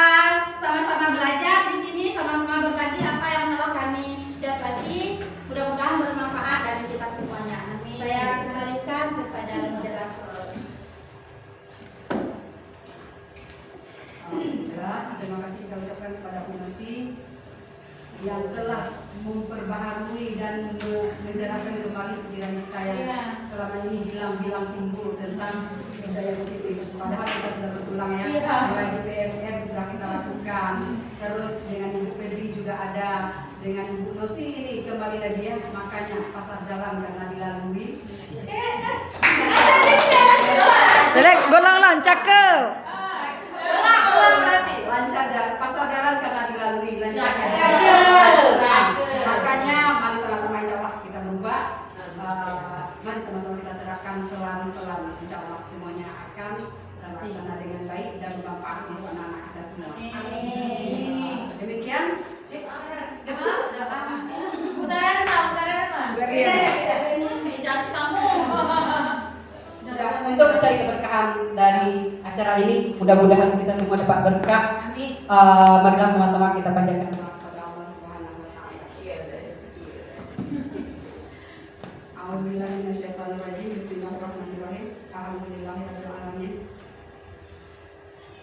sama-sama belajar di sini, sama-sama berbagi apa yang telah kami dapati. Mudah-mudahan bermanfaat dari kita semuanya. Saya kembalikan kepada moderator. Alhamdulillah, terima kasih kita ucapkan kepada Bu Nosi yang telah memperbaharui dan mencerahkan kembali pikiran kita yang selama ini bilang-bilang timbul tentang budaya positif. Padahal kita sudah berulang ya, Iya. mulai di PRN sudah kita lakukan. Terus dengan Ibu Febri juga ada, dengan Ibu Nosi ini kembali lagi ya, makanya pasar jalan karena dilalui. Jelek, golong cakep. Ulang berarti lancar jalan, pasar jalan karena dilalui lancar. Nah, makanya mari sama-sama insya Allah kita berubah. Mari sama-sama kita terapkan pelan-pelan, insya Allah semuanya akan terlaksana dengan baik dan bermanfaat untuk anak-anak kita semua. Amin. Demikian. Untuk mencari keberkahan dari acara ini, mudah-mudahan kita semua dapat berkah. Marilah sama-sama kita panjatkan doa kepada Allah Subhanahu wa taala. A'udzubillahiminasyaitonirrajim. Bismillahirrahmanirrahim. Alhamdulillahirabbil alamin.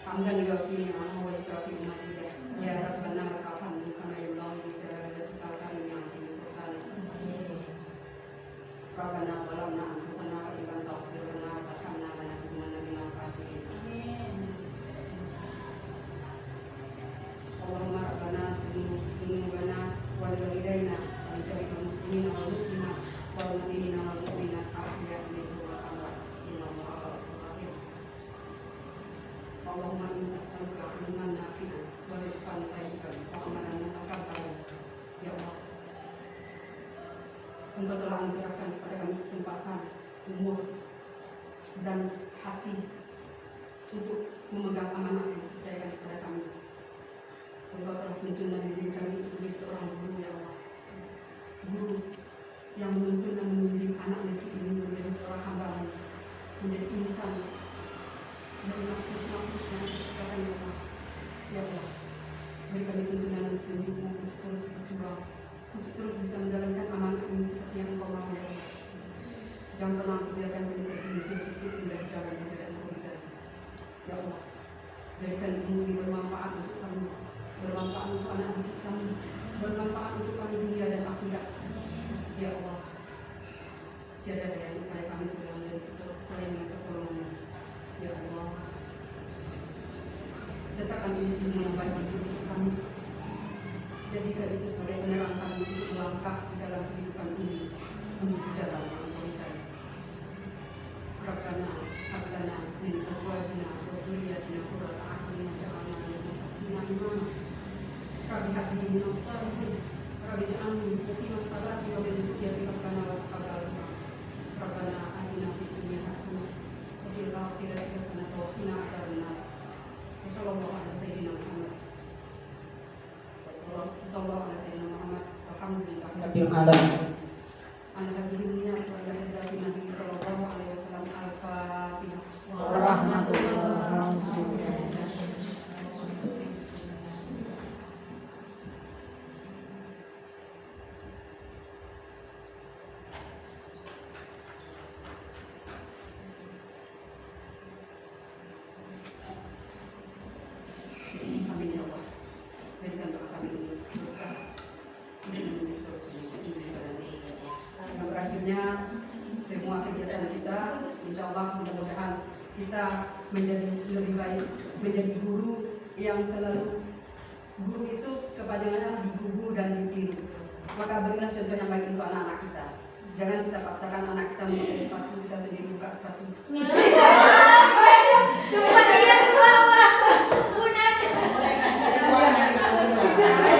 Hamdan yuwafi ni'amahu wa yukafi mazidah. Ya Rabbana lakal hamdu kama yanbaghi li jalali wajhikal karim wa 'azimi sultanik. Rabbana zalamna anfusana wa in lam taghfir lana wa tarhamna lanakunanna minal khasirin. Allahumma rabbana dzunubana wa walidayna wa jami'al muslimina wal muslimat wal mu'minina wal mu'minat ahya'i minhum wa amwat. Innallaha ghafurur rahim. Allahumma inna nas'aluka ilman nafi'an wa rizqan thayyiban wa amalan mutakabbalan. Ya Allah, Engkau telah anugerahkan kepada kami kesempatan, umur, dan hati untuk memegang amanah yang dipercayakan kepada kami. Engkau telah tuntun dan bimbing kami untuk menjadi seorang guru, ya Allah. Guru yang menuntun dan membimbing anak negeri ini menjadi seorang hamba, menjadi insan dari makhluk-makhluk yang diciptakan, ya Allah. Ya Allah, beri kami tuntunan dan bimbingmu untuk terus berjuang, untuk terus bisa menjalankan amanah ini seperti yang Engkau mau, ya Allah. Jangan pernah biarkan kami tergelincir sedikit dari jalan yang tidak Engkau berikan. Ya Allah, jadikan ilmu ini bermanfaat untuk kami, bermanfaat untuk anak didik kami, bermanfaat untuk kami dunia dan akhirat. Ya Allah, tiada ada yang upaya kami sebenarnya selain dengan pertolongan. Ya Allah, letakkan ilmu yang baik untuk kami, jadikan itu sebagai penerang kami untuk melangkah di dalam kehidupan ini menuju jalan yang Engkau berikan. Rabbana hab lana min azwajina wa dhurriyyatina qurrata a'yun waj'alna lil muttaqina imama. Rabbi hab li minas salihin. Rabbi ij'alni muqimas salati wa min dhurriyyati rabbana wa taqabbal du'a. Rabbana atina fid dunya hasanah wa fil akhirati hasanah wa qina adzabannar. Wassallallahu ala sayyidina Muhammad. Wassallallahu ala sayyidina Muhammad. Alhamdulillahi rabbil alamin. Alhamdulillah wa ala hadratin Nabi sallallahu alaihi wasallam. Al-Fatihah. Warahmatullahi wabarakatuh. Amin ya Allah. Berikan doa kami ini berkah. Yang berakhirnya semua kegiatan kita, insya Allah mudah-mudahan kita menjadi lebih baik, menjadi guru yang selalu, guru itu kepanjangannya digugu dan ditiru. Maka berilah contoh yang baik untuk anak-anak kita. Jangan kita paksakan anak kita memakai sepatu, kita sendiri buka sepatu. Semua dia keluar.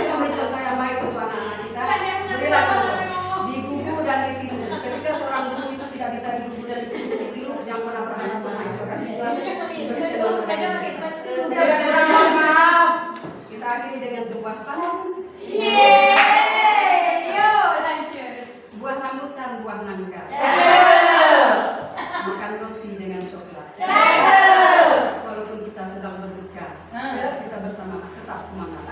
Memberi contoh yang baik untuk anak-anak kita. Berilah contoh digugu dan ditiru. Ketika seorang guru itu tidak bisa digugu dan ditiru, jangan pernah berharap anak itu akan bisa. Maaf. Kita akhiri dengan sebuah buah rambutan, buah nangka. Makan roti dengan coklat. Walaupun kita sedang berduka, kita bersama tetap semangat.